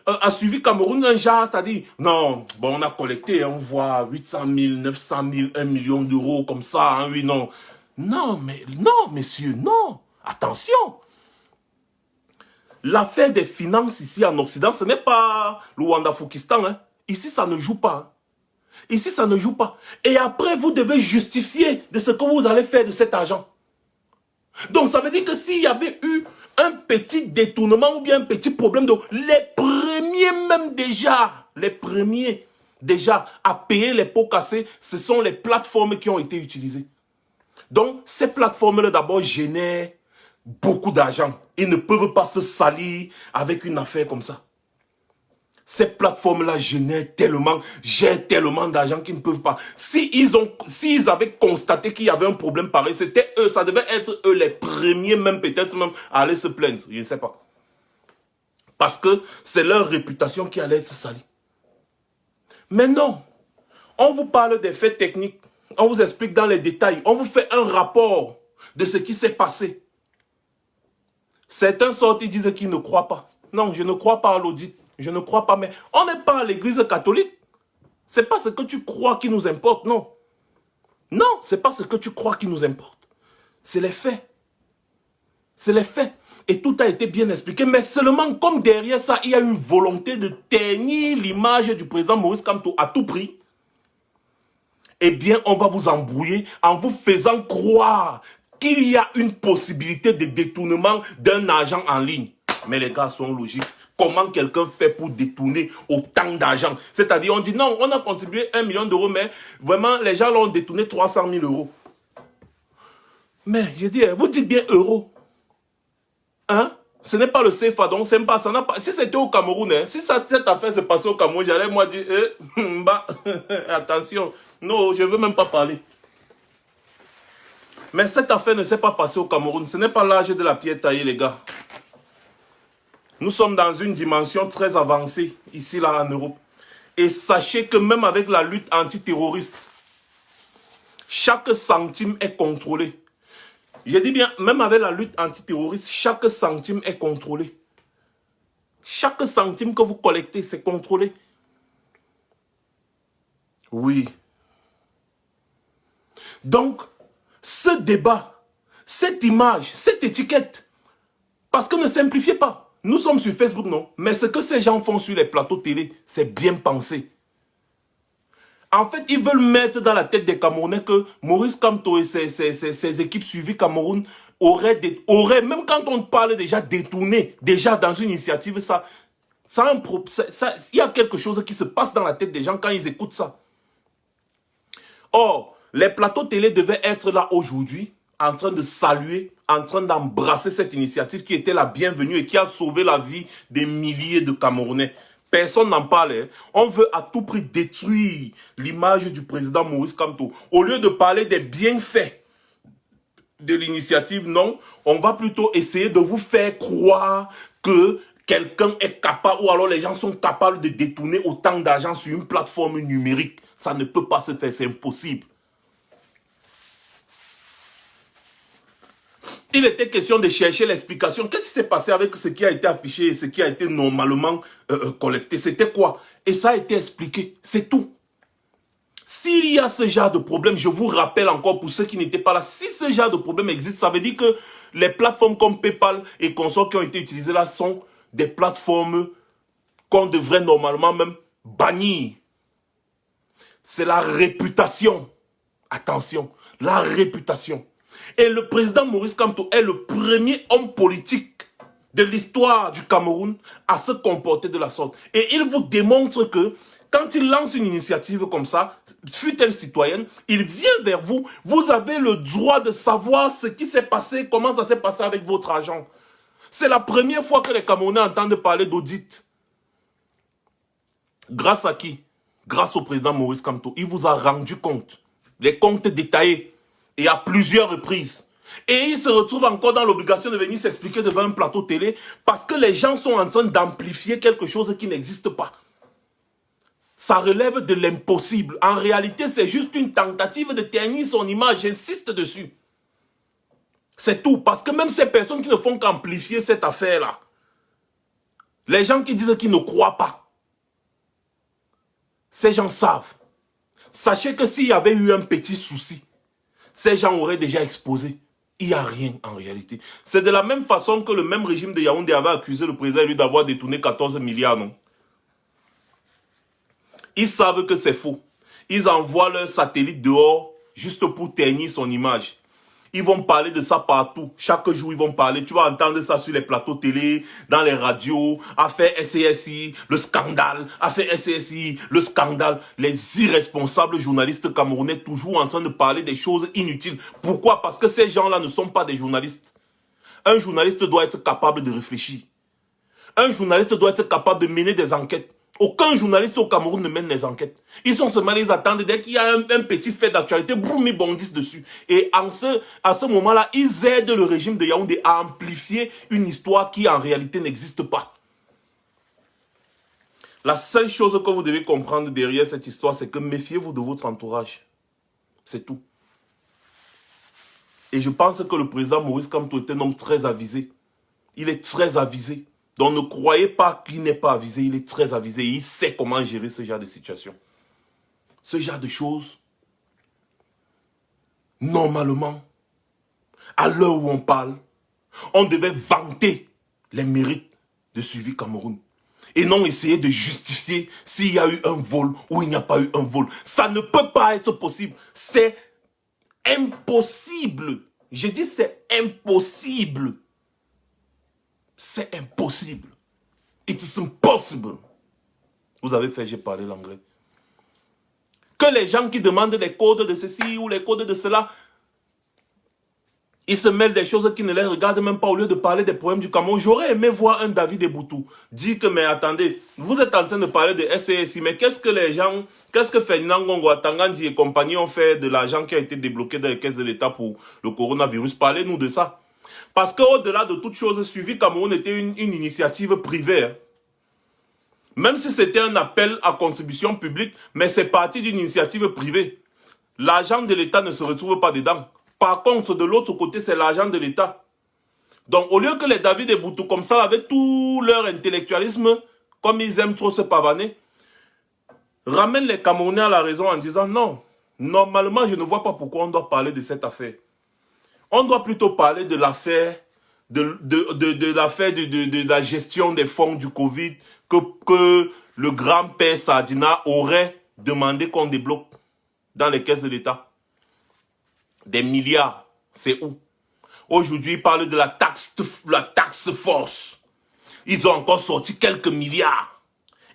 Speaker 2: a suivi Cameroun un genre, c'est-à-dire, non, bon on a collecté, on voit 800 000, 900 000, 1 million d'euros comme ça, hein, oui, non. Non, mais, non, messieurs, non. Attention. L'affaire des finances ici en Occident, ce n'est pas le Rwanda-Fokistan, hein. Ici, ça ne joue pas. Hein. Ici, ça ne joue pas. Et après, vous devez justifier de ce que vous allez faire de cet argent. Donc, ça veut dire que s'il y avait eu un petit détournement ou bien un petit problème, les premiers déjà à payer les pots cassés, ce sont les plateformes qui ont été utilisées. Donc, ces plateformes-là, d'abord, génèrent beaucoup d'argent. Ils ne peuvent pas se salir avec une affaire comme ça. Ces plateformes-là gèrent tellement d'argent qu'ils ne peuvent pas. S'ils avaient constaté qu'il y avait un problème pareil, c'était eux, ça devait être eux les premiers même peut-être même à aller se plaindre. Je ne sais pas. Parce que c'est leur réputation qui allait être salie. Mais non, on vous parle des faits techniques, on vous explique dans les détails, on vous fait un rapport de ce qui s'est passé. Certains sortent et disent qu'ils ne croient pas. Non, je ne crois pas à l'audit. Je ne crois pas, mais on n'est pas à l'église catholique. Ce n'est pas ce que tu crois qui nous importe, non. Non, ce n'est pas ce que tu crois qui nous importe. C'est les faits. C'est les faits. Et tout a été bien expliqué, mais seulement comme derrière ça, il y a une volonté de ternir l'image du président Maurice Kamto à tout prix. Eh bien, on va vous embrouiller en vous faisant croire qu'il y a une possibilité de détournement d'un argent en ligne. Mais les gars sont logiques. Comment quelqu'un fait pour détourner autant d'argent? C'est-à-dire, on dit non, on a contribué 1 million d'euros, mais vraiment, les gens l'ont détourné 300 000 euros. Mais, je dis, vous dites bien euros. Hein? Ce n'est pas le CFA, donc c'est pas, ça n'a pas. Si c'était au Cameroun, hein, si cette affaire se passait au Cameroun, j'allais moi dire, attention, non, je ne veux même pas parler. Mais cette affaire ne s'est pas passée au Cameroun. Ce n'est pas l'âge de la pierre taillée, les gars. Nous sommes dans une dimension très avancée, ici, là, en Europe. Et sachez que même avec la lutte antiterroriste, chaque centime est contrôlé. Je dis bien, même avec la lutte antiterroriste, chaque centime est contrôlé. Chaque centime que vous collectez, c'est contrôlé. Oui. Donc, ce débat, cette image, cette étiquette, parce que ne simplifiez pas. Nous sommes sur Facebook, non? Mais ce que ces gens font sur les plateaux télé, c'est bien pensé. En fait, ils veulent mettre dans la tête des Camerounais que Maurice Kamto et ses équipes suivies Cameroun auraient, même quand on parle déjà détourné, déjà dans une initiative, il y a quelque chose qui se passe dans la tête des gens quand ils écoutent ça. Or, les plateaux télé devaient être là aujourd'hui, en train de saluer, en train d'embrasser cette initiative qui était la bienvenue et qui a sauvé la vie des milliers de Camerounais. Personne n'en parle. Hein. On veut à tout prix détruire l'image du président Maurice Kamto. Au lieu de parler des bienfaits de l'initiative, non, on va plutôt essayer de vous faire croire que quelqu'un est capable, ou alors les gens sont capables de détourner autant d'argent sur une plateforme numérique. Ça ne peut pas se faire, c'est impossible. Il était question de chercher l'explication. Qu'est-ce qui s'est passé avec ce qui a été affiché et ce qui a été normalement collecté? C'était quoi? Et ça a été expliqué. C'est tout. S'il y a ce genre de problème, je vous rappelle encore pour ceux qui n'étaient pas là, si ce genre de problème existe, ça veut dire que les plateformes comme PayPal et consorts qui ont été utilisées là sont des plateformes qu'on devrait normalement même bannir. C'est la réputation. Attention, la réputation. Et le président Maurice Kamto est le premier homme politique de l'histoire du Cameroun à se comporter de la sorte. Et il vous démontre que quand il lance une initiative comme ça, fut-elle citoyenne, il vient vers vous. Vous avez le droit de savoir ce qui s'est passé, comment ça s'est passé avec votre argent. C'est la première fois que les Camerounais entendent parler d'audit. Grâce à qui? Grâce au président Maurice Kamto. Il vous a rendu compte. Les comptes détaillés. Et à plusieurs reprises. Et il se retrouve encore dans l'obligation de venir s'expliquer devant un plateau télé parce que les gens sont en train d'amplifier quelque chose qui n'existe pas. Ça relève de l'impossible. En réalité, c'est juste une tentative de ternir son image. J'insiste dessus. C'est tout. Parce que même ces personnes qui ne font qu'amplifier cette affaire-là, les gens qui disent qu'ils ne croient pas, ces gens savent. Sachez que s'il y avait eu un petit souci, ces gens auraient déjà exposé. Il n'y a rien en réalité. C'est de la même façon que le même régime de Yaoundé avait accusé le président lui d'avoir détourné 14 milliards, non? Ils savent que c'est faux. Ils envoient leur satellite dehors juste pour ternir son image. Ils vont parler de ça partout. Chaque jour, ils vont parler. Tu vas entendre ça sur les plateaux télé, dans les radios. Affaire SCSI, le scandale. Affaire SCSI, le scandale. Les irresponsables journalistes camerounais toujours en train de parler des choses inutiles. Pourquoi? Parce que ces gens-là ne sont pas des journalistes. Un journaliste doit être capable de réfléchir. Un journaliste doit être capable de mener des enquêtes. Aucun journaliste au Cameroun ne mène les enquêtes. Ils sont seulement, ils attendent dès qu'il y a un petit fait d'actualité, boum, ils bondissent dessus. Et à ce moment-là, ils aident le régime de Yaoundé à amplifier une histoire qui en réalité n'existe pas. La seule chose que vous devez comprendre derrière cette histoire, c'est que méfiez-vous de votre entourage. C'est tout. Et je pense que le président Maurice Kamto est un homme très avisé. Il est très avisé. Donc ne croyez pas qu'il n'est pas avisé, il est très avisé. Il sait comment gérer ce genre de situation. Ce genre de choses, normalement, à l'heure où on parle, on devait vanter les mérites de Suivi Cameroun. Et non essayer de justifier s'il y a eu un vol ou il n'y a pas eu un vol. Ça ne peut pas être possible. C'est impossible. Je dis c'est impossible. C'est impossible. It is impossible. Vous avez fait, j'ai parlé l'anglais. Que les gens qui demandent les codes de ceci ou les codes de cela, ils se mêlent des choses qui ne les regardent même pas au lieu de parler des problèmes du Cameroun. J'aurais aimé voir un David Eboutou dire que, mais attendez, vous êtes en train de parler de SCSI, mais qu'est-ce que les gens, qu'est-ce que Ferdinand Ngongo, Tangandji et compagnie ont fait de l'argent qui a été débloqué dans les caisses de l'État pour le coronavirus? Parlez-nous de ça. Parce qu'au-delà de toute chose, Suivi Cameroun était une initiative privée. Hein. Même si c'était un appel à contribution publique, mais c'est parti d'une initiative privée. L'argent de l'État ne se retrouve pas dedans. Par contre, de l'autre côté, c'est l'argent de l'État. Donc, au lieu que les David Eboutou, comme ça, avec tout leur intellectualisme, comme ils aiment trop se pavaner, ramènent les Camerounais à la raison en disant non, normalement, je ne vois pas pourquoi on doit parler de cette affaire. On doit plutôt parler de l'affaire de la gestion des fonds du Covid que le grand-père Sardina aurait demandé qu'on débloque dans les caisses de l'État. Des milliards, c'est où? Aujourd'hui, ils parlent de la taxe force. Ils ont encore sorti quelques milliards.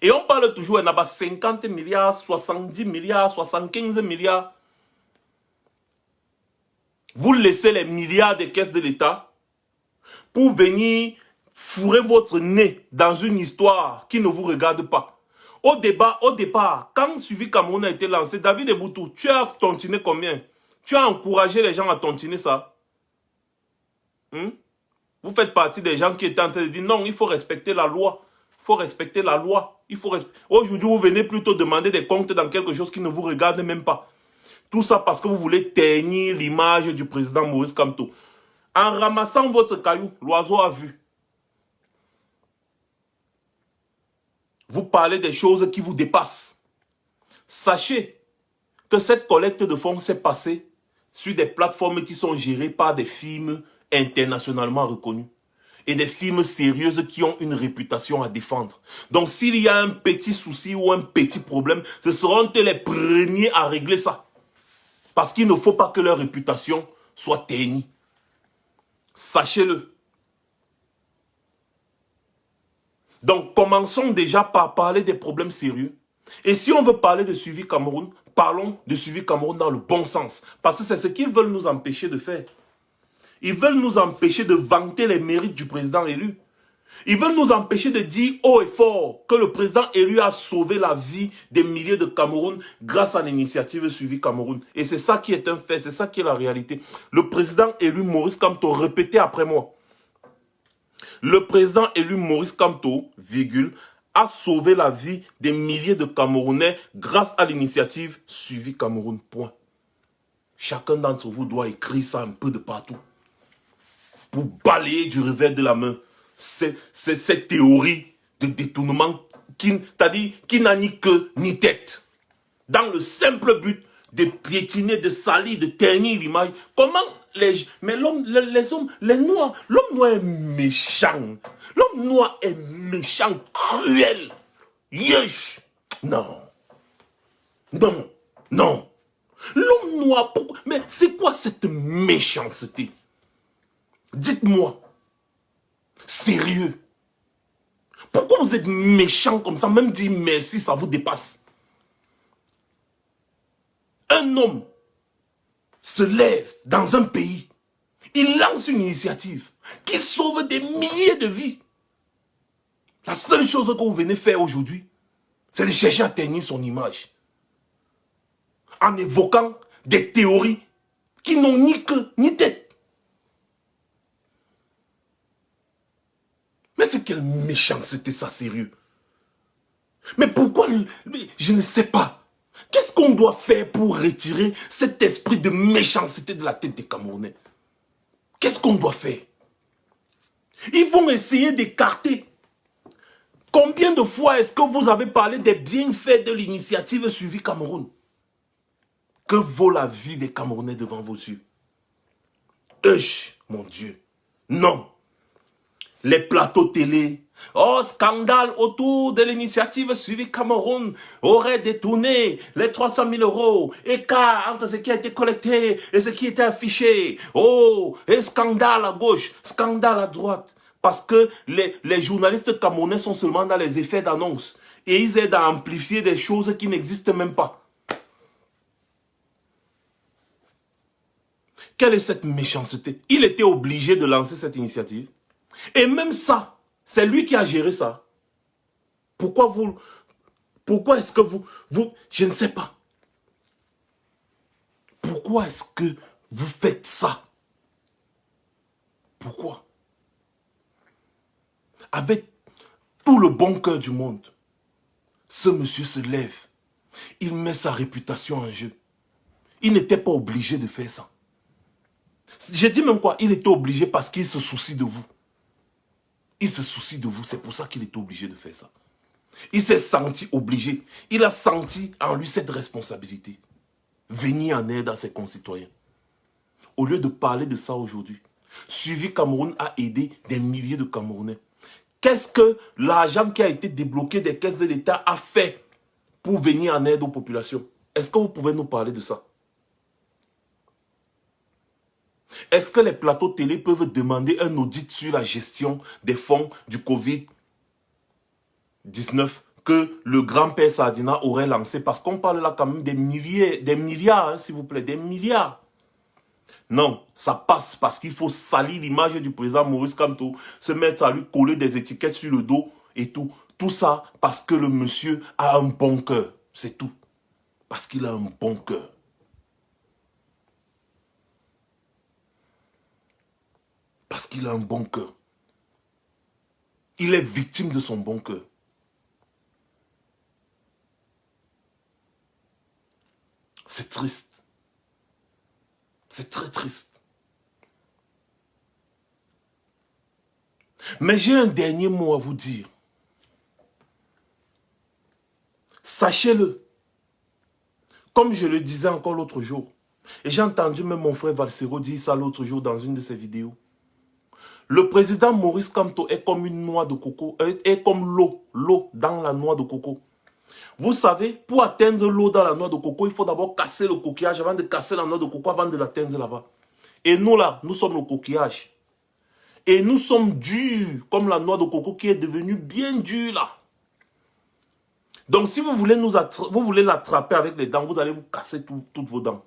Speaker 2: Et on parle toujours, il y en a 50 milliards, 70 milliards, 75 milliards. Vous laissez les milliards des caisses de l'État pour venir fourrer votre nez dans une histoire qui ne vous regarde pas. Au départ, quand Suivi Cameroun a été lancé, David Eboutou, tu as tontiné combien? Tu as encouragé les gens à tontiner ça? Vous faites partie des gens qui étaient en train de dire non, il faut respecter la loi. Il faut respecter la loi. Aujourd'hui, vous venez plutôt demander des comptes dans quelque chose qui ne vous regarde même pas. Tout ça parce que vous voulez ternir l'image du président Maurice Kamto. En ramassant votre caillou, l'oiseau a vu. Vous parlez des choses qui vous dépassent. Sachez que cette collecte de fonds s'est passée sur des plateformes qui sont gérées par des firmes internationalement reconnues et des firmes sérieuses qui ont une réputation à défendre. Donc s'il y a un petit souci ou un petit problème, ce seront les premiers à régler ça. Parce qu'il ne faut pas que leur réputation soit ternie. Sachez-le. Donc commençons déjà par parler des problèmes sérieux. Et si on veut parler de suivi Cameroun, parlons de suivi Cameroun dans le bon sens. Parce que c'est ce qu'ils veulent nous empêcher de faire. Ils veulent nous empêcher de vanter les mérites du président élu. Ils veulent nous empêcher de dire haut et fort que le président élu a sauvé la vie des milliers de Cameroun grâce à l'initiative Suivi Cameroun. Et c'est ça qui est un fait, c'est ça qui est la réalité. Le président élu Maurice Kamto, répétez après moi. Le président élu Maurice Kamto, virgule, a sauvé la vie des milliers de Camerounais grâce à l'initiative Suivi Cameroun. Point. Chacun d'entre vous doit écrire ça un peu de partout. Pour balayer du revers de la main cette théorie de détournement qui n'a ni queue ni tête. Dans le simple but de piétiner, de salir, de ternir l'image. Comment mais l'homme, les hommes, les noirs, l'homme noir est méchant. L'homme noir est méchant, cruel. Yesh. Non. Non. Non. L'homme noir, pourquoi? Mais c'est quoi cette méchanceté? Dites-moi. Sérieux. Pourquoi vous êtes méchant comme ça? Même dire merci, ça vous dépasse. Un homme se lève dans un pays, il lance une initiative qui sauve des milliers de vies. La seule chose que vous venez faire aujourd'hui, c'est de chercher à ternir son image. En évoquant des théories qui n'ont ni queue ni tête. Mais c'est quelle méchanceté ça, sérieux. Mais pourquoi, je ne sais pas. Qu'est-ce qu'on doit faire pour retirer cet esprit de méchanceté de la tête des Camerounais? Qu'est-ce qu'on doit faire? Ils vont essayer d'écarter. Combien de fois est-ce que vous avez parlé des bienfaits de l'initiative Suivi Cameroun? Que vaut la vie des Camerounais devant vos yeux? Mon Dieu. Non. Les plateaux télé. Oh, scandale autour de l'initiative Suivi Cameroun aurait détourné les 300 000 €. Écart entre ce qui a été collecté et ce qui était affiché. Oh, et scandale à gauche, scandale à droite. Parce que les journalistes camerounais sont seulement dans les effets d'annonce. Et ils aident à amplifier des choses qui n'existent même pas. Quelle est cette méchanceté? Il était obligé de lancer cette initiative. Et même ça, c'est lui qui a géré ça. Pourquoi est-ce que vous, je ne sais pas. Pourquoi est-ce que vous faites ça? Pourquoi? Avec tout le bon cœur du monde, ce monsieur se lève. Il met sa réputation en jeu. Il n'était pas obligé de faire ça. J'ai dit même quoi? Il était obligé parce qu'il se soucie de vous. Il se soucie de vous, c'est pour ça qu'il est obligé de faire ça. Il s'est senti obligé. Il a senti en lui cette responsabilité. Venir en aide à ses concitoyens. Au lieu de parler de ça aujourd'hui, Suivi Cameroun a aidé des milliers de Camerounais. Qu'est-ce que l'argent qui a été débloqué des caisses de l'État a fait pour venir en aide aux populations? Est-ce que vous pouvez nous parler de ça? Est-ce que les plateaux télé peuvent demander un audit sur la gestion des fonds du Covid-19 que le grand-père Sardina aurait lancé? Parce qu'on parle là quand même des milliards, hein, s'il vous plaît, des milliards. Non, ça passe parce qu'il faut salir l'image du président Maurice Kamto, se mettre à lui coller des étiquettes sur le dos et tout. Tout ça parce que le monsieur a un bon cœur, c'est tout. Parce qu'il a un bon cœur. Parce qu'il a un bon cœur. Il est victime de son bon cœur. C'est triste. C'est très triste. Mais j'ai un dernier mot à vous dire. Sachez-le. Comme je le disais encore l'autre jour. Et j'ai entendu même mon frère Valsero dire ça l'autre jour dans une de ses vidéos. Le président Maurice Kamto est comme une noix de coco, est comme l'eau dans la noix de coco. Vous savez, pour atteindre l'eau dans la noix de coco, il faut d'abord casser le coquillage avant de casser la noix de coco, avant de l'atteindre là-bas. Et nous là, nous sommes le coquillage. Et nous sommes durs, comme la noix de coco qui est devenue bien dure là. Donc si vous voulez l'attraper avec les dents, vous allez vous casser toutes vos dents.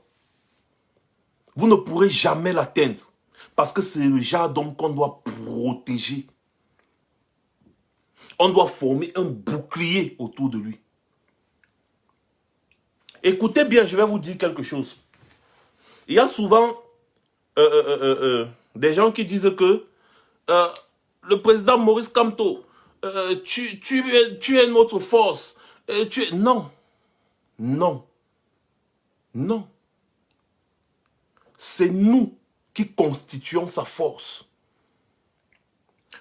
Speaker 2: Vous ne pourrez jamais l'atteindre. Parce que c'est le genre d'homme qu'on doit protéger. On doit former un bouclier autour de lui. Écoutez bien, je vais vous dire quelque chose. Il y a souvent des gens qui disent que le président Maurice Kamto, tu es notre force. Non. Non. Non. C'est nous qui constituons sa force.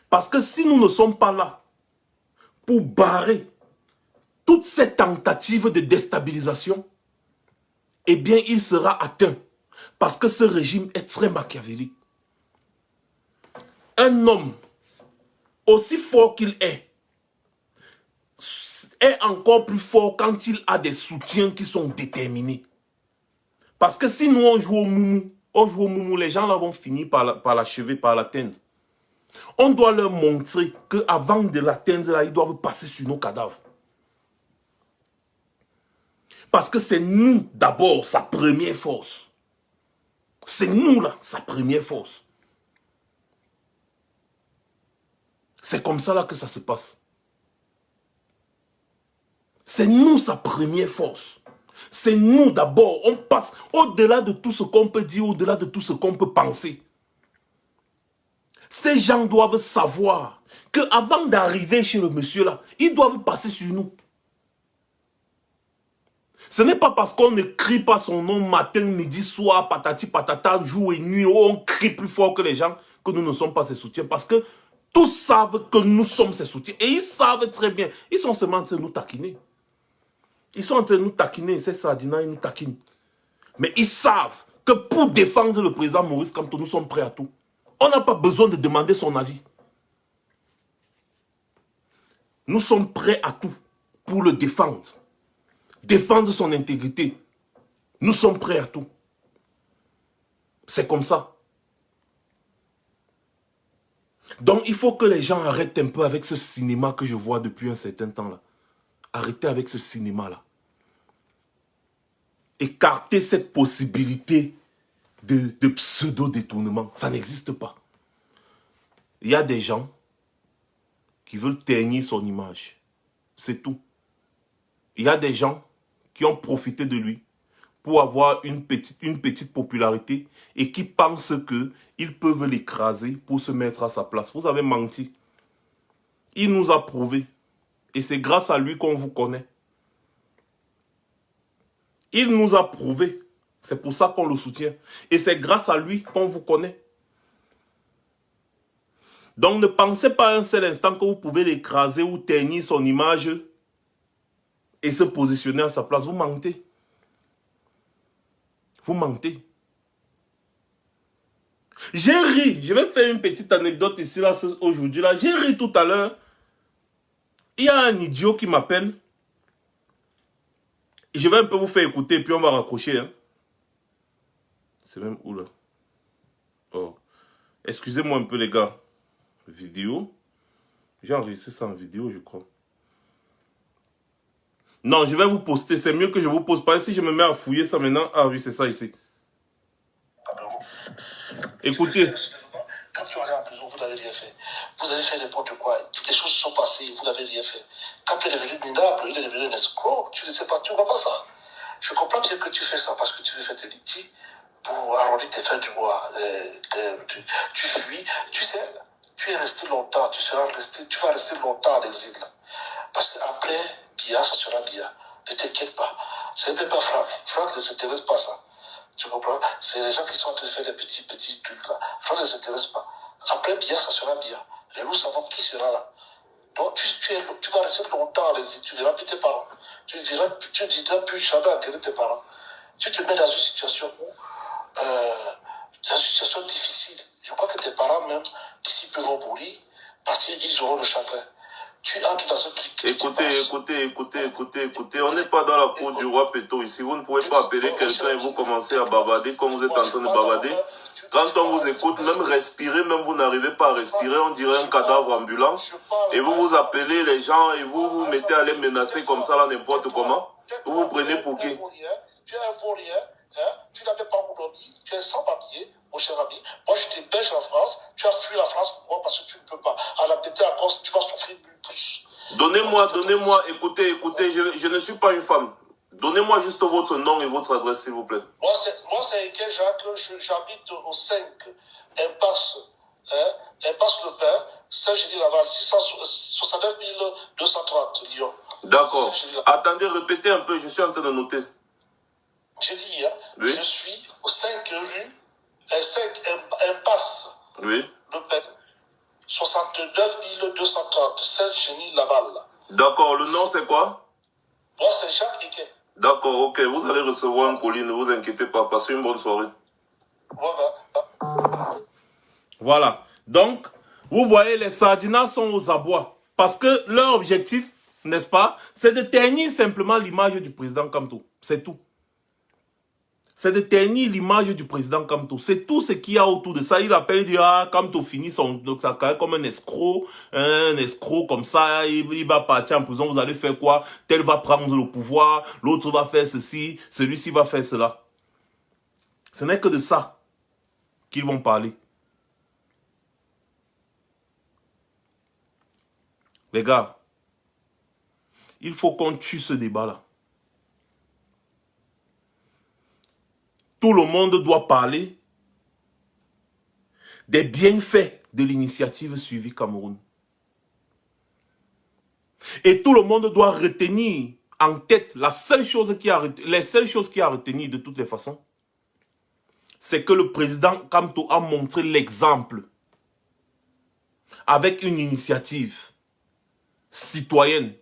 Speaker 2: Parce que si nous ne sommes pas là pour barrer toutes ces tentatives de déstabilisation, eh bien, il sera atteint. Parce que ce régime est très machiavélique. Un homme, aussi fort qu'il est encore plus fort quand il a des soutiens qui sont déterminés. Parce que si nous, on joue au moumou, les gens là vont finir par l'achever, par l'atteindre. On doit leur montrer qu'avant de l'atteindre, là, ils doivent passer sur nos cadavres. Parce que c'est nous, d'abord, sa première force. C'est nous, là, sa première force. C'est comme ça, là, que ça se passe. C'est nous, sa première force. C'est nous, d'abord. On passe au-delà de tout ce qu'on peut dire, au-delà de tout ce qu'on peut penser. Ces gens doivent savoir qu'avant d'arriver chez le monsieur, là, ils doivent passer sur nous. Ce n'est pas parce qu'on ne crie pas son nom matin, midi, soir, patati, patata, jour et nuit, où on crie plus fort que les gens, que nous ne sommes pas ses soutiens. Parce que tous savent que nous sommes ses soutiens. Et ils savent très bien. Ils sont seulement en train de nous taquiner. Ils sont en train de nous taquiner. C'est ça, Dina, ils nous taquinent. Mais ils savent que pour défendre le président Maurice Kamto, nous sommes prêts à tout. On n'a pas besoin de demander son avis. Nous sommes prêts à tout pour le défendre. Défendre son intégrité. Nous sommes prêts à tout. C'est comme ça. Donc il faut que les gens arrêtent un peu avec ce cinéma que je vois depuis un certain temps là. Arrêtez avec ce cinéma là. Écartez cette possibilité de pseudo-détournement. Ça n'existe pas. Il y a des gens qui veulent ternir son image. C'est tout. Il y a des gens qui ont profité de lui pour avoir une petite popularité et qui pensent qu'ils peuvent l'écraser pour se mettre à sa place. Vous avez menti. Il nous a prouvé. Et c'est grâce à lui qu'on vous connaît. Il nous a prouvé. C'est pour ça qu'on le soutient. Et c'est grâce à lui qu'on vous connaît. Donc ne pensez pas un seul instant que vous pouvez l'écraser ou ternir son image et se positionner à sa place. Vous mentez. Vous mentez. J'ai ri. Je vais faire une petite anecdote ici, là, aujourd'hui. Là. J'ai ri tout à l'heure. Il y a un idiot qui m'appelle. Je vais un peu vous faire écouter, puis on va raccrocher. Hein. C'est même où, là? Oh. Excusez-moi un peu, les gars. Vidéo. J'ai enregistré ça en vidéo, je crois. Non, je vais vous poster. C'est mieux que je vous pose pas. Si je me mets à fouiller ça maintenant. Ah oui, c'est ça ici. Écoutez.
Speaker 3: Quand tu allais en prison, vous n'avez rien fait. Vous avez fait n'importe quoi. Toutes les choses se sont passées, vous n'avez rien fait. Quand tu es devenu minable, il est devenu un escroc. Tu ne sais pas, tu ne vois pas ça. Je comprends bien que tu fais ça parce que tu veux faire tes litiges pour arrondir tes fins du mois. Tu fuis. Tu sais, tu es resté longtemps. Tu vas rester longtemps en exil. Parce qu'après, Bia, ça sera Bia. Ne t'inquiète pas. Ce n'est même pas Franck. Franck ne s'intéresse pas à ça. Tu comprends? C'est les gens qui sont en train de faire des petits trucs là. Franck ne s'intéresse pas. Après Bia, ça sera Bia. Et nous savons qui sera là. Donc tu vas rester longtemps à les tu verras plus tes parents. Tu ne diras plus jamais enterrer tes parents. Tu te mets dans une situation difficile. Je crois que tes parents même, d'ici peu vont mourir parce qu'ils auront le chagrin. Tu entres dans un truc.
Speaker 2: Écoutez, on n'est pas dans la cour du roi Péto ici. Vous ne pouvez pas appeler quelqu'un et vous commencez à bavarder comme vous êtes en train de bavarder. Quand on vous écoute, même respirer, même vous n'arrivez pas à respirer, on dirait un cadavre ambulant. Et vous vous appelez les gens et vous vous mettez à les menacer comme ça, là, n'importe comment. Vous vous prenez pour qui?
Speaker 3: Tu es un vaurien, tu n'avais pas où dormir, tu es sans papier, mon cher ami. Moi, je t'héberge en France, tu as fui la France pour moi parce que tu ne peux pas. À la bêtise à cause, tu vas souffrir plus.
Speaker 2: Donnez-moi, écoutez, je ne suis pas une femme. Donnez-moi juste votre nom et votre adresse, s'il vous plaît.
Speaker 3: Moi, c'est Eke Jacques, j'habite au 5, impasse Le Père, Saint-Génie-Laval, 669 230, Lyon.
Speaker 2: D'accord. Attendez, répétez un peu, je suis en train de noter.
Speaker 3: J'ai dit,
Speaker 2: oui.
Speaker 3: Je suis au 5 rue, 5 impasse
Speaker 2: oui.
Speaker 3: Le Père, 69 230, Saint-Génie-Laval.
Speaker 2: D'accord, le nom c'est quoi?
Speaker 3: Moi, c'est Jacques Eke.
Speaker 2: D'accord, ok, vous allez recevoir un colis, ne vous inquiétez pas, passez une bonne soirée. Voilà, donc, vous voyez, les Sardinas sont aux abois, parce que leur objectif, n'est-ce pas, c'est de ternir simplement l'image du président Kamto, c'est tout. C'est de ternir l'image du président Kamto. C'est tout ce qu'il y a autour de ça. Il appelle, il dit, ah, Kamto finit sa carrière comme un escroc comme ça, il va partir en prison, vous allez faire quoi? Tel va prendre le pouvoir, l'autre va faire ceci, celui-ci va faire cela. Ce n'est que de ça qu'ils vont parler. Les gars, il faut qu'on tue ce débat-là. Tout le monde doit parler des bienfaits de l'initiative Suivi Cameroun. Et tout le monde doit retenir en tête les seules choses qu'il y a à retenir de toutes les façons. C'est que le président Kamto a montré l'exemple avec une initiative citoyenne.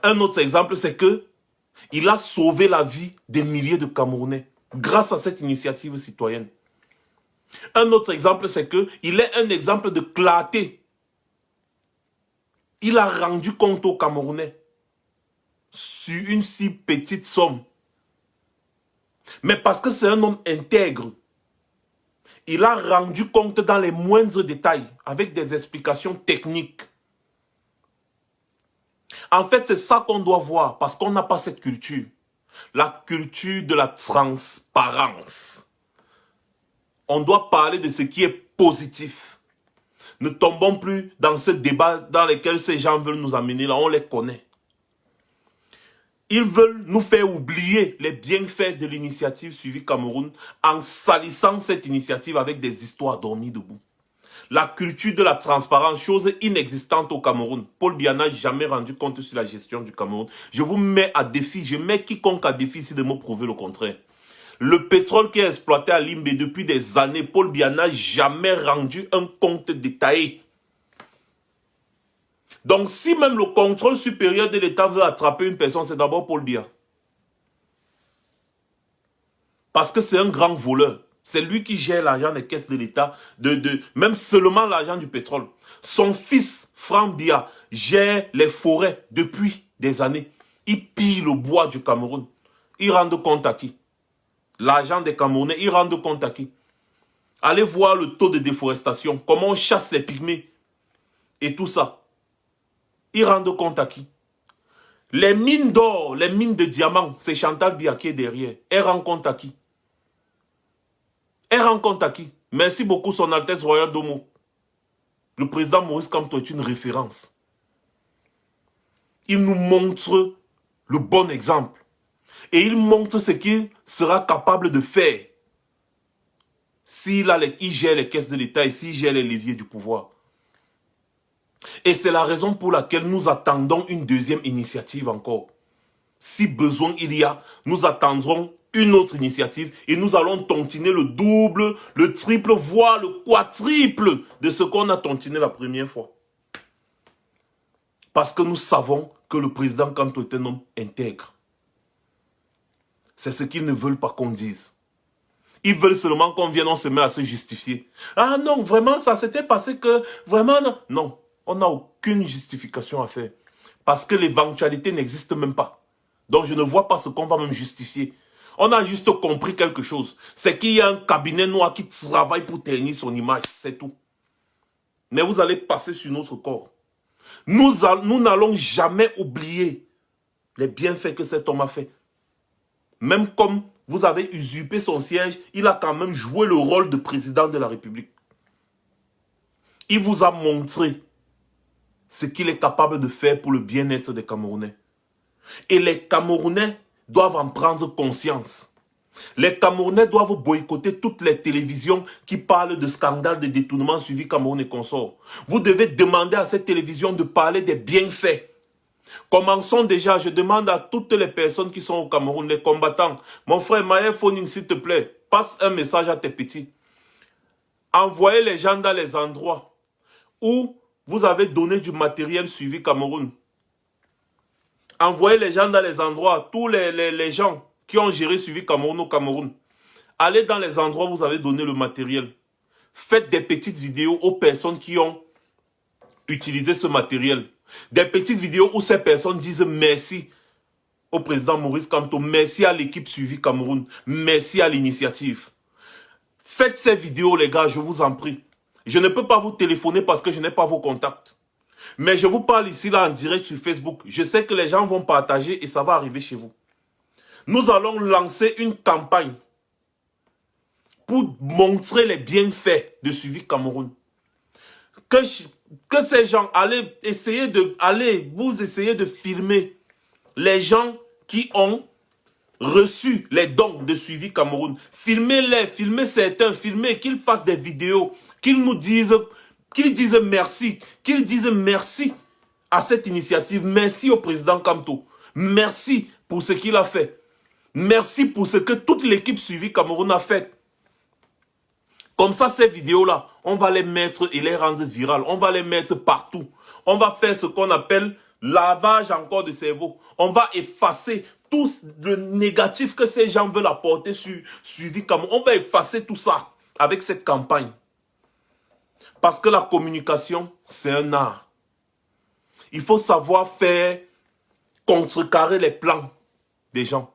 Speaker 2: Un autre exemple, c'est que il a sauvé la vie des milliers de Camerounais grâce à cette initiative citoyenne. Un autre exemple, c'est qu'il est un exemple de clarté. Il a rendu compte aux Camerounais sur une si petite somme. Mais parce que c'est un homme intègre, il a rendu compte dans les moindres détails avec des explications techniques. En fait, c'est ça qu'on doit voir parce qu'on n'a pas cette culture. La culture de la transparence. On doit parler de ce qui est positif. Ne tombons plus dans ce débat dans lequel ces gens veulent nous amener. Là, on les connaît. Ils veulent nous faire oublier les bienfaits de l'initiative Suivi Cameroun en salissant cette initiative avec des histoires dormies debout. La culture de la transparence, chose inexistante au Cameroun. Paul Biya n'a jamais rendu compte sur la gestion du Cameroun. Je vous mets à défi, je mets quiconque à défi si de me prouver le contraire. Le pétrole qui est exploité à Limbe depuis des années, Paul Biya n'a jamais rendu un compte détaillé. Donc si même le contrôle supérieur de l'État veut attraper une personne, c'est d'abord Paul Biya. Parce que c'est un grand voleur. C'est lui qui gère l'argent des caisses de l'État, même seulement l'argent du pétrole. Son fils, Franck Biya, gère les forêts depuis des années. Il pille le bois du Cameroun. Il rend compte à qui? L'argent des Camerounais, il rend compte à qui? Allez voir le taux de déforestation, comment on chasse les pygmées et tout ça. Il rend compte à qui? Les mines d'or, les mines de diamants, c'est Chantal Biya qui est derrière. Elle rend compte à qui? Elle rend compte à qui? Merci beaucoup, Son Altesse Royale Domo. Le président Maurice Kamto est une référence. Il nous montre le bon exemple. Et il montre ce qu'il sera capable de faire s'il gère les caisses de l'État et s'il gère les leviers du pouvoir. Et c'est la raison pour laquelle nous attendons une deuxième initiative encore. Si besoin il y a, nous attendrons une autre initiative et nous allons tontiner le double, le triple, voire le quadruple de ce qu'on a tontiné la première fois. Parce que nous savons que le président Kanto est un homme intègre. C'est ce qu'ils ne veulent pas qu'on dise. Ils veulent seulement qu'on vienne, on se met à se justifier. Ah non, vraiment, ça s'était passé que... Vraiment, non. Non, on n'a aucune justification à faire. Parce que l'éventualité n'existe même pas. Donc je ne vois pas ce qu'on va même justifier. On a juste compris quelque chose. C'est qu'il y a un cabinet noir qui travaille pour ternir son image. C'est tout. Mais vous allez passer sur notre corps. Nous n'allons jamais oublier les bienfaits que cet homme a fait. Même comme vous avez usurpé son siège, il a quand même joué le rôle de président de la République. Il vous a montré ce qu'il est capable de faire pour le bien-être des Camerounais. Et les Camerounais doivent en prendre conscience. Les Camerounais doivent boycotter toutes les télévisions qui parlent de scandales de détournement suivi Cameroun et consorts. Vous devez demander à cette télévision de parler des bienfaits. Commençons déjà, je demande à toutes les personnes qui sont au Cameroun, les combattants. Mon frère Maël Foning, s'il te plaît, passe un message à tes petits. Envoyez les gens dans les endroits où vous avez donné du matériel suivi Cameroun. Envoyez les gens dans les endroits, tous les gens qui ont géré suivi Cameroun au Cameroun. Allez dans les endroits où vous avez donné le matériel. Faites des petites vidéos aux personnes qui ont utilisé ce matériel. Des petites vidéos où ces personnes disent merci au président Maurice Kamto, merci à l'équipe suivi Cameroun, merci à l'initiative. Faites ces vidéos les gars, je vous en prie. Je ne peux pas vous téléphoner parce que je n'ai pas vos contacts. Mais je vous parle ici là en direct sur Facebook. Je sais que les gens vont partager et ça va arriver chez vous. Nous allons lancer une campagne pour montrer les bienfaits de suivi Cameroun. Que ces gens vous essayez de filmer les gens qui ont reçu les dons de suivi Cameroun. Filmez-les, filmez certains, filmez, qu'ils fassent des vidéos, qu'ils disent merci, qu'ils disent merci à cette initiative, merci au président Kamto, merci pour ce qu'il a fait, merci pour ce que toute l'équipe suivi Cameroun a fait. Comme ça, ces vidéos-là, on va les mettre et les rendre virales. On va les mettre partout. On va faire ce qu'on appelle lavage encore de cerveau. On va effacer tout le négatif que ces gens veulent apporter sur suivi Cameroun. On va effacer tout ça avec cette campagne. Parce que la communication, c'est un art. Il faut savoir faire contrecarrer les plans des gens.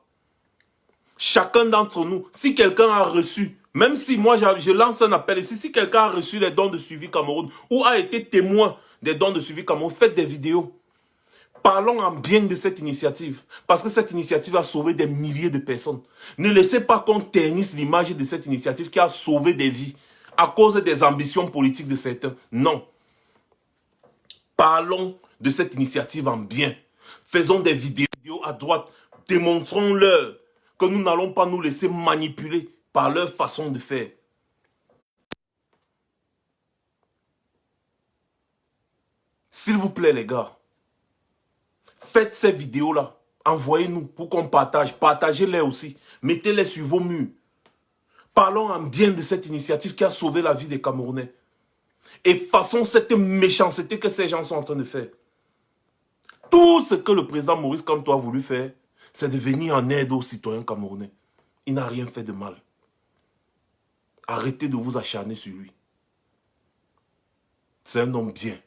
Speaker 2: Chacun d'entre nous, si quelqu'un a reçu, même si moi je lance un appel ici, si quelqu'un a reçu les dons de suivi Cameroun ou a été témoin des dons de suivi Cameroun, faites des vidéos. Parlons en bien de cette initiative, parce que cette initiative a sauvé des milliers de personnes. Ne laissez pas qu'on ternisse l'image de cette initiative qui a sauvé des vies à cause des ambitions politiques de certains. Non. Parlons de cette initiative en bien. Faisons des vidéos à droite. Démontrons-leur que nous n'allons pas nous laisser manipuler par leur façon de faire. S'il vous plaît les gars, faites ces vidéos-là. Envoyez-nous pour qu'on partage. Partagez-les aussi. Mettez-les sur vos murs. Parlons en bien de cette initiative qui a sauvé la vie des Camerounais. Et façons cette méchanceté que ces gens sont en train de faire. Tout ce que le président Maurice Kamto a voulu faire, c'est de venir en aide aux citoyens camerounais. Il n'a rien fait de mal. Arrêtez de vous acharner sur lui. C'est un homme bien.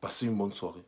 Speaker 2: Passez une bonne soirée.